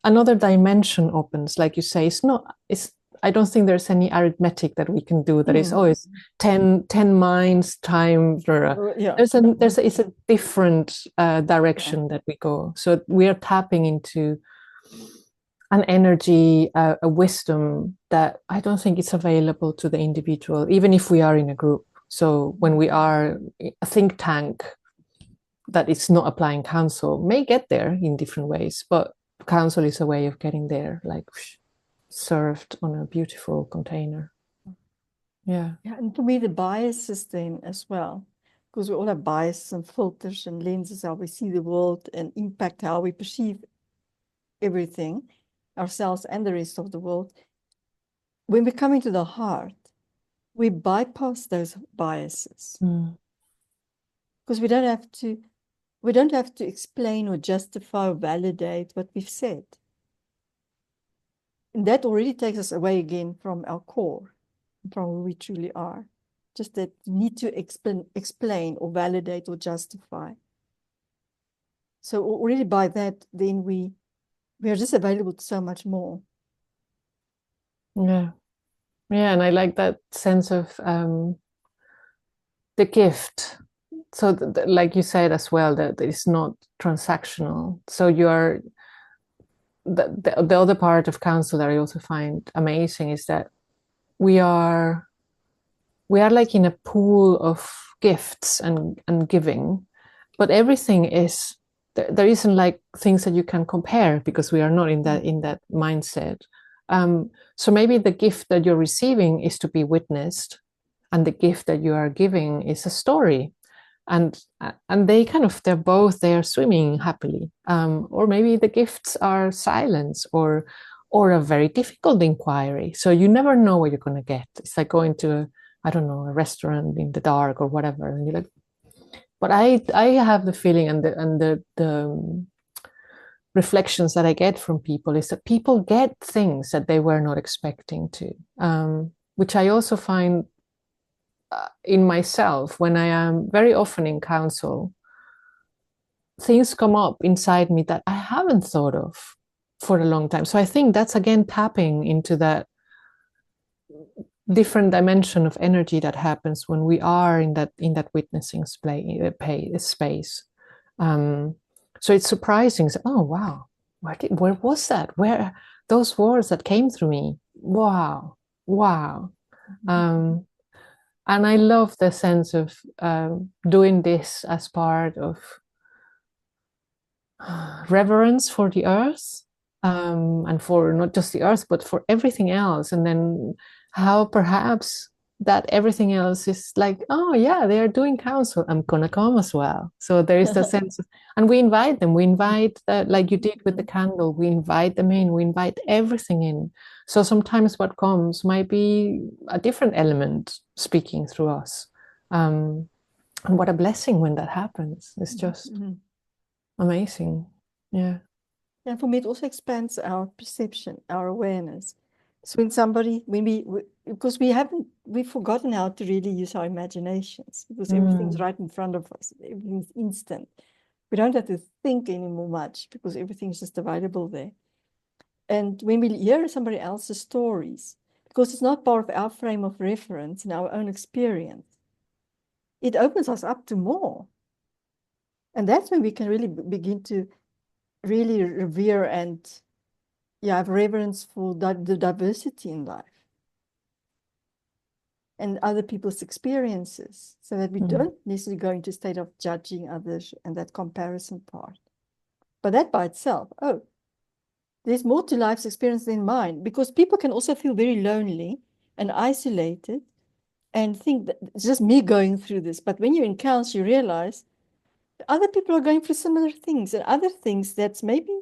another dimension opens, like you say. It's I don't think there's any arithmetic that we can do that is, oh, it's 10 minds times. Yeah. It's a different direction that we go. So we are tapping into an energy, a wisdom that I don't think it's available to the individual, even if we are in a group. So when we are a think tank that it's not applying counsel, may get there in different ways, but counsel is a way of getting there, like served on a beautiful container. Yeah. Yeah, and for me, the biases then as well, because we all have biases and filters and lenses, how we see the world and impact how we perceive everything, ourselves and the rest of the world. When we come into the heart, we bypass those biases because we don't have to explain or justify or validate what we've said. And that already takes us away again from our core, from who we truly are. Just that you need to explain or validate or justify. So already by that, then we are just available to so much more. Yeah. Yeah, and I like that sense of the gift. So like you said as well, that it's not transactional. So you are the other part of counsel that I also find amazing is that we are like in a pool of gifts and giving, but everything is there isn't like things that you can compare because we are not in that mindset. So maybe the gift that you're receiving is to be witnessed, and the gift that you are giving is a story, and they're both there swimming happily. Or maybe the gifts are silence or a very difficult inquiry. So you never know what you're going to get. It's like going to I don't know, a restaurant in the dark or whatever, and you're like. But I have the feeling and the reflections that I get from people is that people get things that they were not expecting to, which I also find in myself when I am very often in counsel. Things come up inside me that I haven't thought of for a long time. So I think that's again tapping into that different dimension of energy that happens when we are in that witnessing space. So it's surprising. So, oh wow, where was that? Where those words that came through me? Wow, wow. And I love the sense of doing this as part of reverence for the earth, and for not just the earth, but for everything else. And then how perhaps that everything else is like, oh yeah, they are doing counsel, I'm gonna come as well. So there is the sense of, and we invite them, like you did with the candle, we invite them in, we invite everything in. So sometimes what comes might be a different element speaking through us. And what a blessing when that happens. It's just amazing. Yeah. And for me, it also expands our perception, our awareness. So because we've forgotten how to really use our imaginations because everything's right in front of us. Everything's instant. We don't have to think anymore much because everything's just available there. And when we hear somebody else's stories, because it's not part of our frame of reference and our own experience, it opens us up to more. And that's when we can really begin to really revere and have reverence for the diversity in life and other people's experiences, so that we don't necessarily go into a state of judging others and that comparison part. But that by itself, there's more to life's experience than mine, because people can also feel very lonely and isolated and think that it's just me going through this. But when you're in counsel, you realize other people are going through similar things and other things that's maybe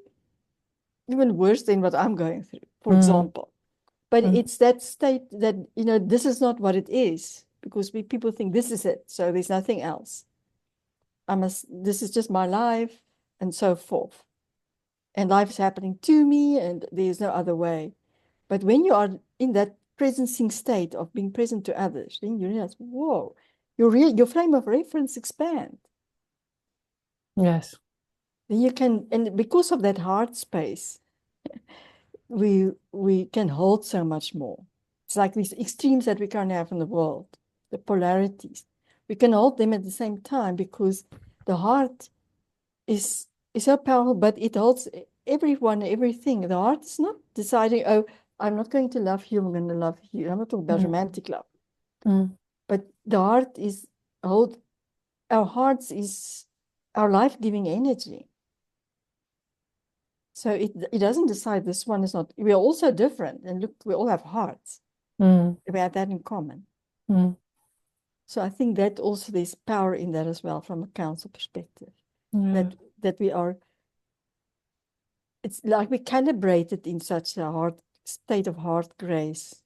even worse than what I'm going through, for example. But it's that state that, this is not what it is, because people think this is it, so there's nothing else. This is just my life, and so forth. And life is happening to me, and there's no other way. But when you are in that presencing state of being present to others, then you realize, whoa, your frame of reference expand. Yes. Then you can, and because of that heart space, we can hold so much more. It's like these extremes that we currently have in the world, the polarities. We can hold them at the same time because the heart is so powerful, but it holds everyone, everything. The heart is not deciding, oh, I'm not going to love you, I'm going to love you. I'm not talking about romantic love. But the heart is our hearts is our life-giving energy. So it doesn't decide this one is not. We are also different, and look, we all have hearts. We have that in common. So I think that also there's power in that as well from a counsel perspective. That we are. It's like we calibrated in such a state of heart grace.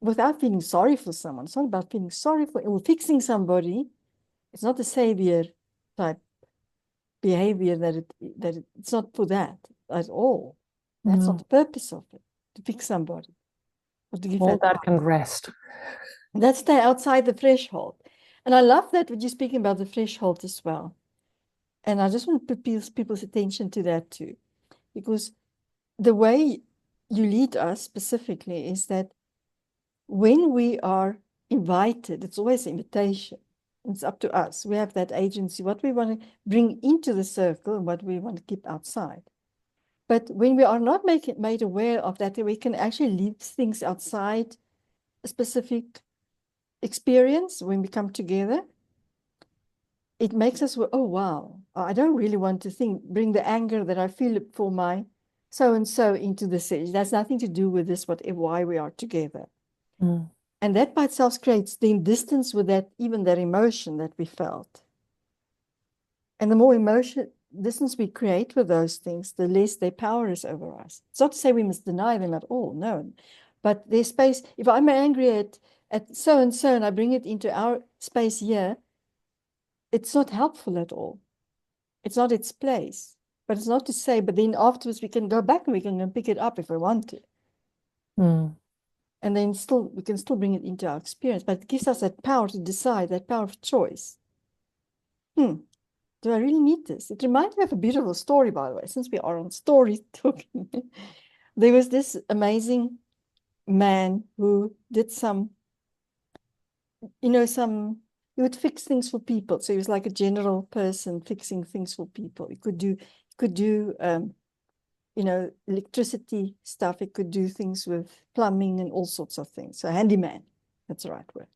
Without feeling sorry for someone. It's not about feeling sorry for or fixing somebody. It's not a savior type behavior it's not for that at all. That's not the purpose of it, to fix somebody. Or to give all that can rest. That stay outside the threshold. And I love that when you're speaking about the threshold as well. And I just want to put people's attention to that too. Because the way you lead us specifically is that when we are invited, it's always an invitation. It's up to us. We have that agency, what we want to bring into the circle and what we want to keep outside. But when we are not made aware of that, we can actually leave things outside a specific experience when we come together. It makes us, oh, wow, I don't really want to bring the anger that I feel for my so-and-so into the session. That's nothing to do with this, why we are together. And that by itself creates the distance with even that emotion that we felt. And the more distance we create with those things, the less their power is over us. It's not to say we must deny them at all, no. But their space, if I'm angry at so-and-so and I bring it into our space here, it's not helpful at all. It's not its place. But it's not to say, but then afterwards we can go back and we can pick it up if we want to. And then we can still bring it into our experience, but it gives us that power to decide, that power of choice. Do I really need this? It reminds me of a beautiful story, by the way, since we are on story talking. There was this amazing man who did he would fix things for people. So he was like a general person fixing things for people. He could do electricity stuff. He could do things with plumbing and all sorts of things. So handyman, that's the right word.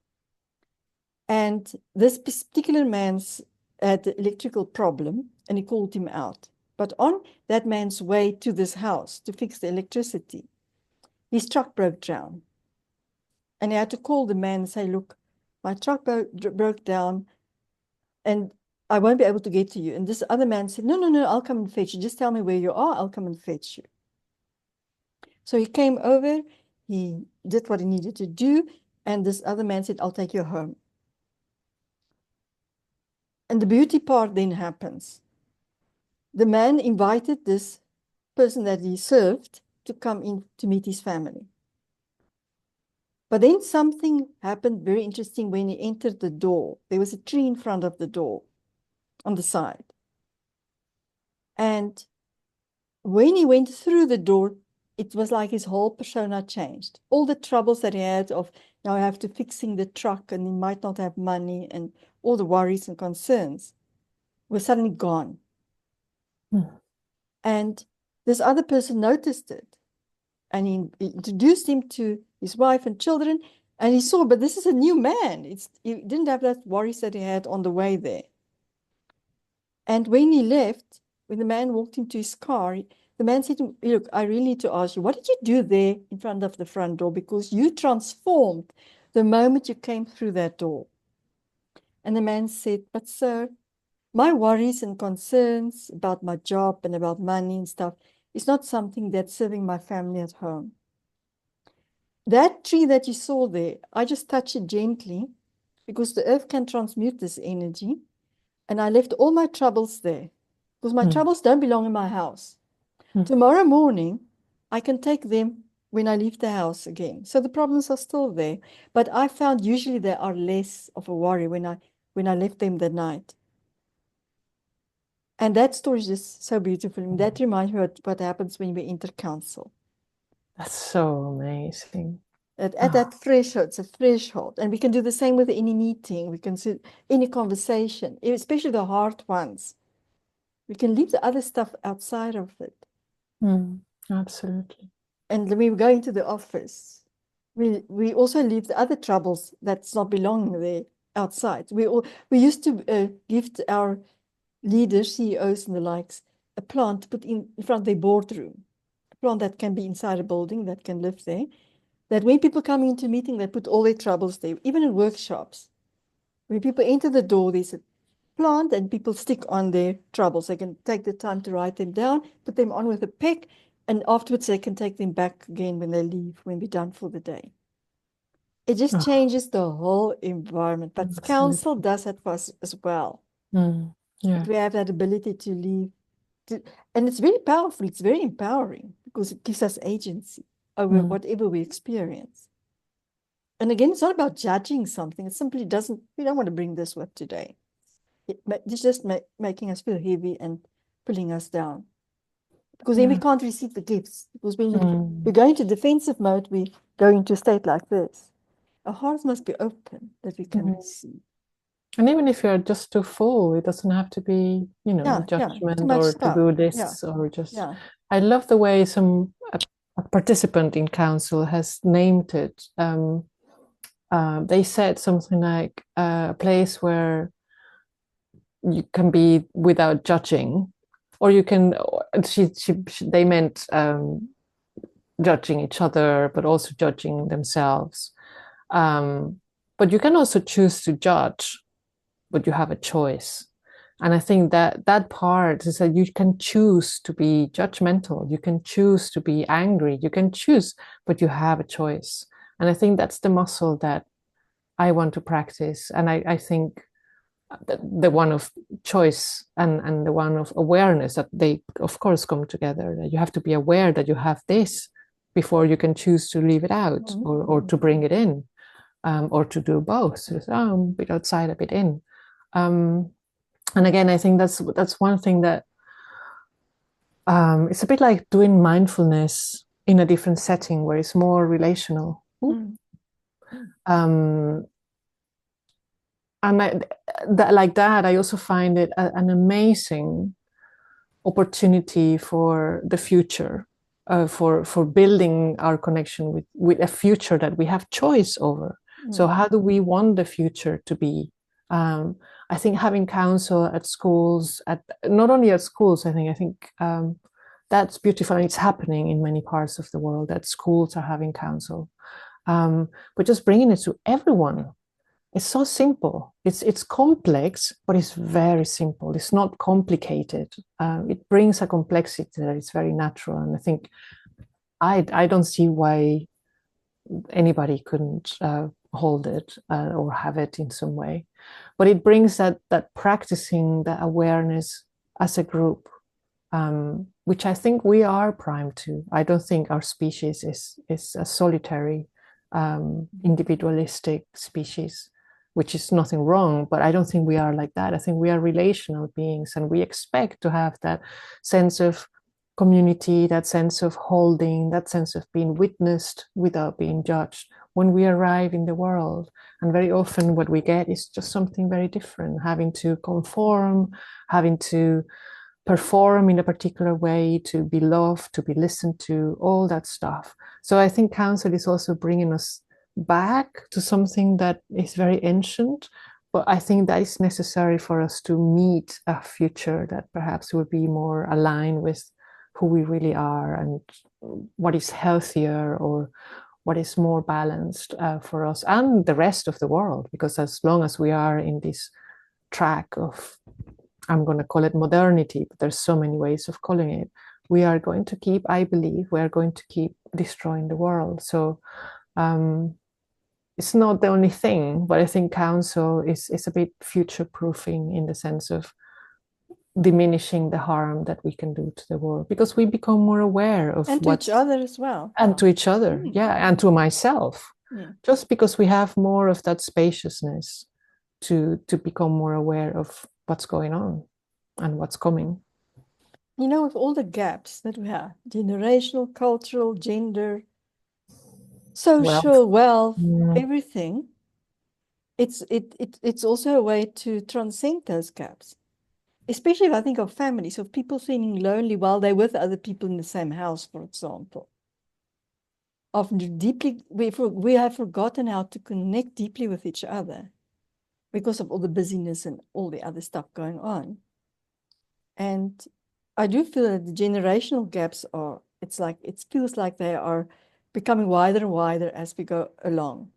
And this particular man's had the electrical problem, and he called him out. But on that man's way to this house to fix the electricity, his truck broke down. And he had to call the man and say, look, my truck broke down, and I won't be able to get to you. And this other man said, no, I'll come and fetch you. Just tell me where you are. I'll come and fetch you. So he came over, he did what he needed to do, and this other man said, I'll take you home. And the beauty part then happens. The man invited this person that he served to come in to meet his family. But then something happened very interesting when he entered the door. There was a tree in front of the door on the side. And when he went through the door, it was like his whole persona changed. All the troubles that he had of now I have to fixing the truck and he might not have money and all the worries and concerns were suddenly gone. And this other person noticed it, and he introduced him to his wife and children, and he saw, but this is a new man. He didn't have that worries that he had on the way there. And when he left, when the man walked into his car, the man said to him, look, I really need to ask you, what did you do there in front of the front door? Because you transformed the moment you came through that door. And the man said, but sir, my worries and concerns about my job and about money and stuff is not something that's serving my family at home. That tree that you saw there, I just touched it gently because the earth can transmute this energy. And I left all my troubles there because my troubles don't belong in my house. Tomorrow morning, I can take them when I leave the house again. So the problems are still there. But I found usually they are less of a worry when I left them that night. And that story is just so beautiful. And that reminds me what happens when we enter council. That's so amazing. At that threshold, it's a threshold. And we can do the same with any meeting. We can sit any conversation, especially the hard ones. We can leave the other stuff outside of it. Absolutely. And when we go into the office, we also leave the other troubles that's not belonging there outside. We used to gift our leaders, CEOs and the likes, a plant to put in front of their boardroom, a plant that can be inside a building, that can live there, that when people come into a meeting, they put all their troubles there, even in workshops. When people enter the door, there's a plant and people stick on their troubles. They can take the time to write them down, put them on with a peck, and afterwards they can take them back again when they leave, when we're done for the day. It just changes the whole environment. But council does that for us as well. Yeah. We have that ability to leave. And it's very powerful. It's very empowering because it gives us agency over whatever we experience. And again, it's not about judging something. It simply doesn't, we don't want to bring this with today. It's just making us feel heavy and pulling us down. Because then we can't receive the gifts. Because when we go into defensive mode, we go into a state like this. Our hearts must be open that we can receive. And even if you're just too full, it doesn't have to be, judgment or to-do lists or just. I love the way a participant in council has named it. They said something like a place where you can be without judging, or you can. They meant judging each other, but also judging themselves. But you can also choose to judge, but you have a choice. And I think that part is that you can choose to be judgmental, you can choose to be angry, you can choose, but you have a choice. And I think that's the muscle that I want to practice. And I think the one of choice and the one of awareness, that they of course come together, that you have to be aware that you have this before you can choose to leave it out or to bring it in, or to do both. So a bit outside, a bit in. And again, I think that's one thing that it's a bit like doing mindfulness in a different setting where it's more relational. And like that, I also find it an amazing opportunity for the future, for building our connection with a future that we have choice over. So how do we want the future to be? I think having council at schools, not only at schools, I think that's beautiful, and it's happening in many parts of the world that schools are having council. But just bringing it to everyone. It's so simple. It's complex, but it's very simple. It's not complicated. It brings a complexity that is very natural. And I think I don't see why anybody couldn't hold it or have it in some way. But it brings that practicing the awareness as a group, which I think we are primed to. I don't think our species is a solitary, individualistic species, which is nothing wrong, but I don't think we are like that. I think we are relational beings, and we expect to have that sense of community, that sense of holding, that sense of being witnessed without being judged when we arrive in the world. And very often what we get is just something very different, having to conform, having to perform in a particular way, to be loved, to be listened to, all that stuff. So I think council is also bringing us back to something that is very ancient, but I think that is necessary for us to meet a future that perhaps will be more aligned with who we really are and what is healthier or what is more balanced for us and the rest of the world. Because as long as we are in this track of, I'm going to call it modernity, but there's so many ways of calling it, we are going to keep, I believe, we are going to keep destroying the world. So it's not the only thing, but I think council is a bit future-proofing in the sense of diminishing the harm that we can do to the world, because we become more aware of and to each other as well. And to each other, yeah, and to myself. Just because we have more of that spaciousness to become more aware of what's going on and what's coming. You know, with all the gaps that we have, generational, cultural, gender, social, wealth, everything, it's also a way to transcend those gaps. Especially if I think of families, of people feeling lonely while they're with other people in the same house, for example. Often deeply, we have forgotten how to connect deeply with each other because of all the busyness and all the other stuff going on. And I do feel that the generational gaps are, it feels like they are becoming wider and wider as we go along.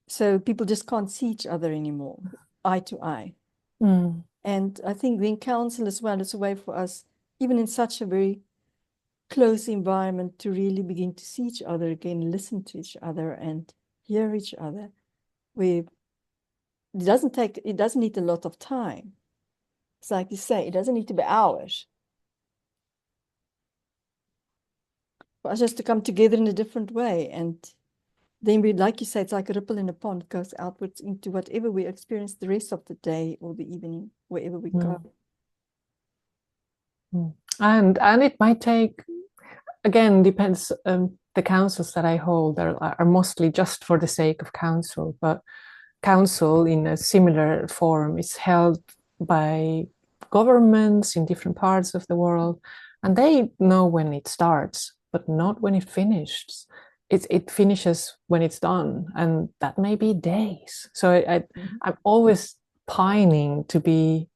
So people just can't see each other anymore, eye to eye. And I think the council as well is a way for us, even in such a very close environment, to really begin to see each other again, listen to each other and hear each other. It doesn't need a lot of time. It's like you say, it doesn't need to be hours. For us just to come together in a different way. And then we, like you say, it's like a ripple in a pond, goes outwards into whatever we experience the rest of the day or the evening, wherever we go. And it might take, again, depends, the councils that I hold are mostly just for the sake of council, but council in a similar form is held by governments in different parts of the world, and they know when it starts, but not when it finishes. It finishes when it's done, and that may be days. So I'm always pining to be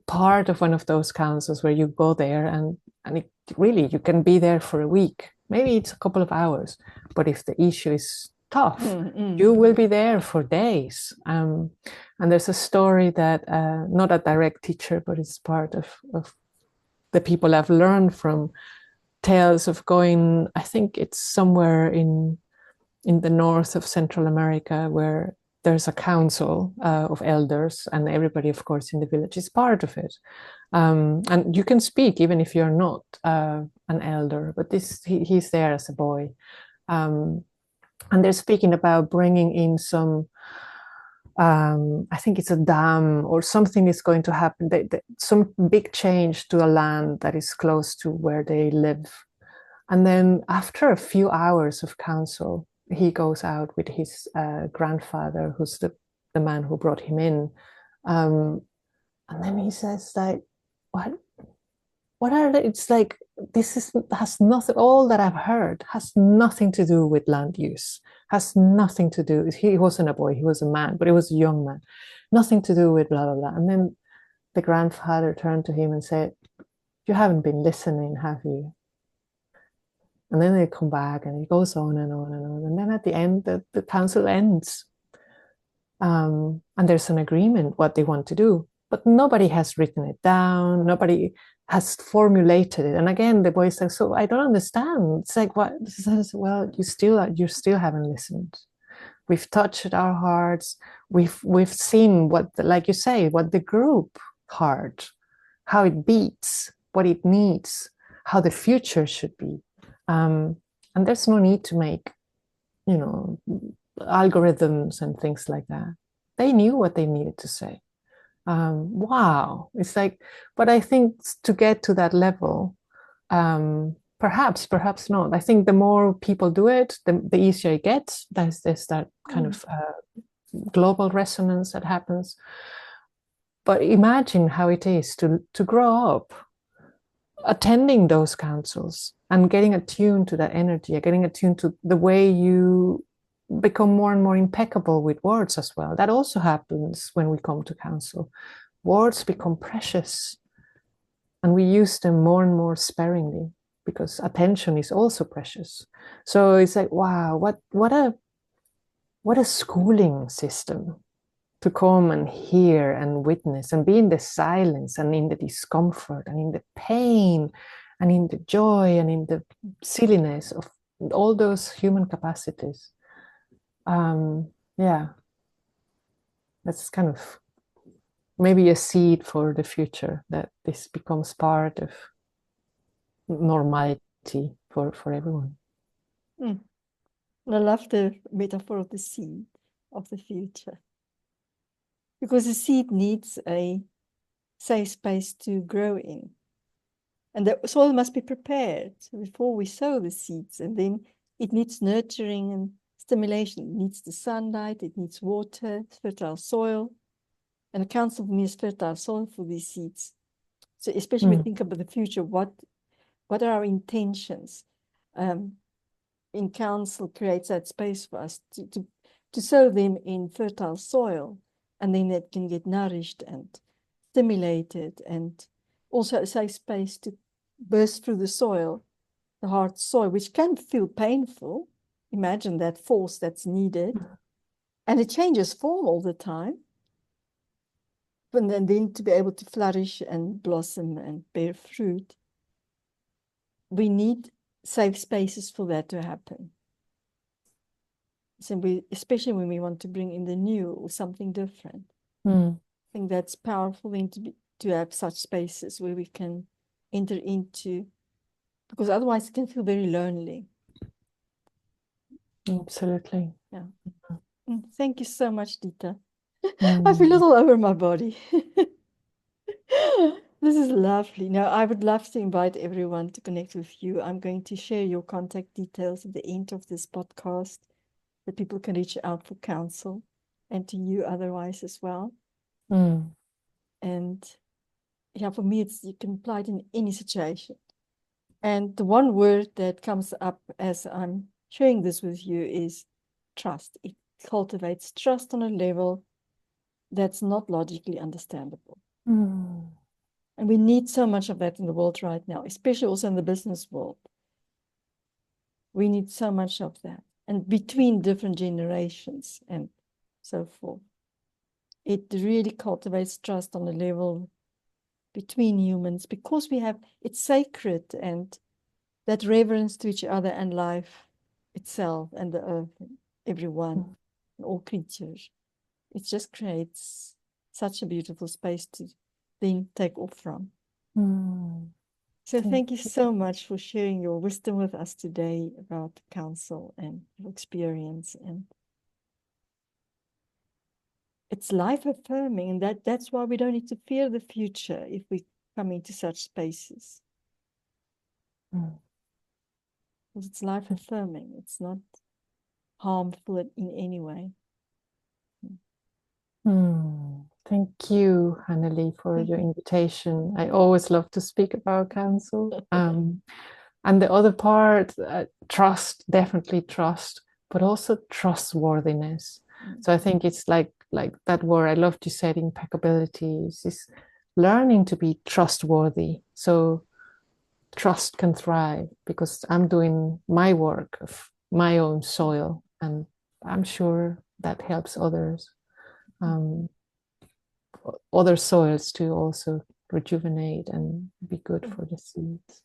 part of one of those councils where you go there and it really, you can be there for a week. Maybe it's a couple of hours, but if the issue is tough, you will be there for days. And there's a story that, not a direct teacher, but it's part of the people I've learned from, tales of going, I think it's somewhere in the north of Central America, where there's a council of elders, and everybody, of course, in the village is part of it. And you can speak even if you're not an elder, but he's there as a boy. And they're speaking about bringing in some, I think it's a dam or something is going to happen, some big change to a land that is close to where they live. And then after a few hours of council, he goes out with his grandfather, who's the man who brought him in. And then he says, like, what are they? It's like, has nothing, all that I've heard has nothing to do with land use, has nothing to do, he wasn't a boy, he was a man, but he was a young man, nothing to do with blah, blah, blah. And then the grandfather turned to him and said, you haven't been listening, have you? And then they come back and it goes on and on and on. And then at the end, the council ends. And there's an agreement what they want to do, but nobody has written it down. Nobody has formulated it. And again, the boy says, so I don't understand. It's like, what? He says, well, you still haven't listened. We've touched our hearts. We've seen what, like you say, what the group heart, how it beats, what it needs, how the future should be. And there's no need to make, algorithms and things like that. They knew what they needed to say. Wow. It's like, but I think to get to that level, perhaps not. I think the more people do it, the easier it gets. There's that kind of global resonance that happens. but imagine how it is to grow up attending those councils and getting attuned to that energy, getting attuned to the way you become more and more impeccable with words as well. That also happens when we come to council. Words become precious and we use them more and more sparingly because attention is also precious. So it's like, wow, what a schooling system to come and hear and witness and be in the silence and in the discomfort and in the pain and in the joy and in the silliness of all those human capacities. Yeah, that's kind of maybe a seed for the future, that this becomes part of normality for everyone. Mm. And I love the metaphor of the seed of the future, because the seed needs a safe space to grow in. And the soil must be prepared before we sow the seeds. And then it needs nurturing and stimulation. It needs the sunlight, it needs water, fertile soil. And a council for me is fertile soil for these seeds. So especially when we think about the future, what are our intentions? In council creates that space for us to sow them in fertile soil, and then it can get nourished and stimulated, and also a safe space to burst through the soil, the hard soil, which can feel painful. Imagine that force that's needed, and it changes form all the time. And then to be able to flourish and blossom and bear fruit, we need safe spaces for that to happen. So especially when we want to bring in the new or something different. I think that's powerful then to have such spaces where we can enter into, because otherwise it can feel very lonely. Absolutely. Yeah. Thank you so much, Dita. I feel a little over my body. This is lovely. Now, I would love to invite everyone to connect with you. I'm going to share your contact details at the end of this podcast, that people can reach out for counsel, and to you otherwise as well. And yeah, for me, you can apply it in any situation. And the one word that comes up as I'm sharing this with you is trust. It cultivates trust on a level that's not logically understandable. And we need so much of that in the world right now, especially also in the business world. We need so much of that. And between different generations and so forth. It really cultivates trust on a level between humans, because it's sacred, and that reverence to each other and life itself and the earth, and everyone, and all creatures. It just creates such a beautiful space to then take off from. So thank you so much for sharing your wisdom with us today about counsel and your experience. And it's life affirming, and that's why we don't need to fear the future if we come into such spaces. Because it's life affirming. It's not harmful in any way. Thank you, Hannelie, for your invitation. I always love to speak about counsel. And the other part, trust, definitely trust, but also trustworthiness. So I think it's like that word, I love to say it, impeccability, is learning to be trustworthy. So trust can thrive because I'm doing my work of my own soil, and I'm sure that helps others. Other soils to also rejuvenate and be good for the seeds.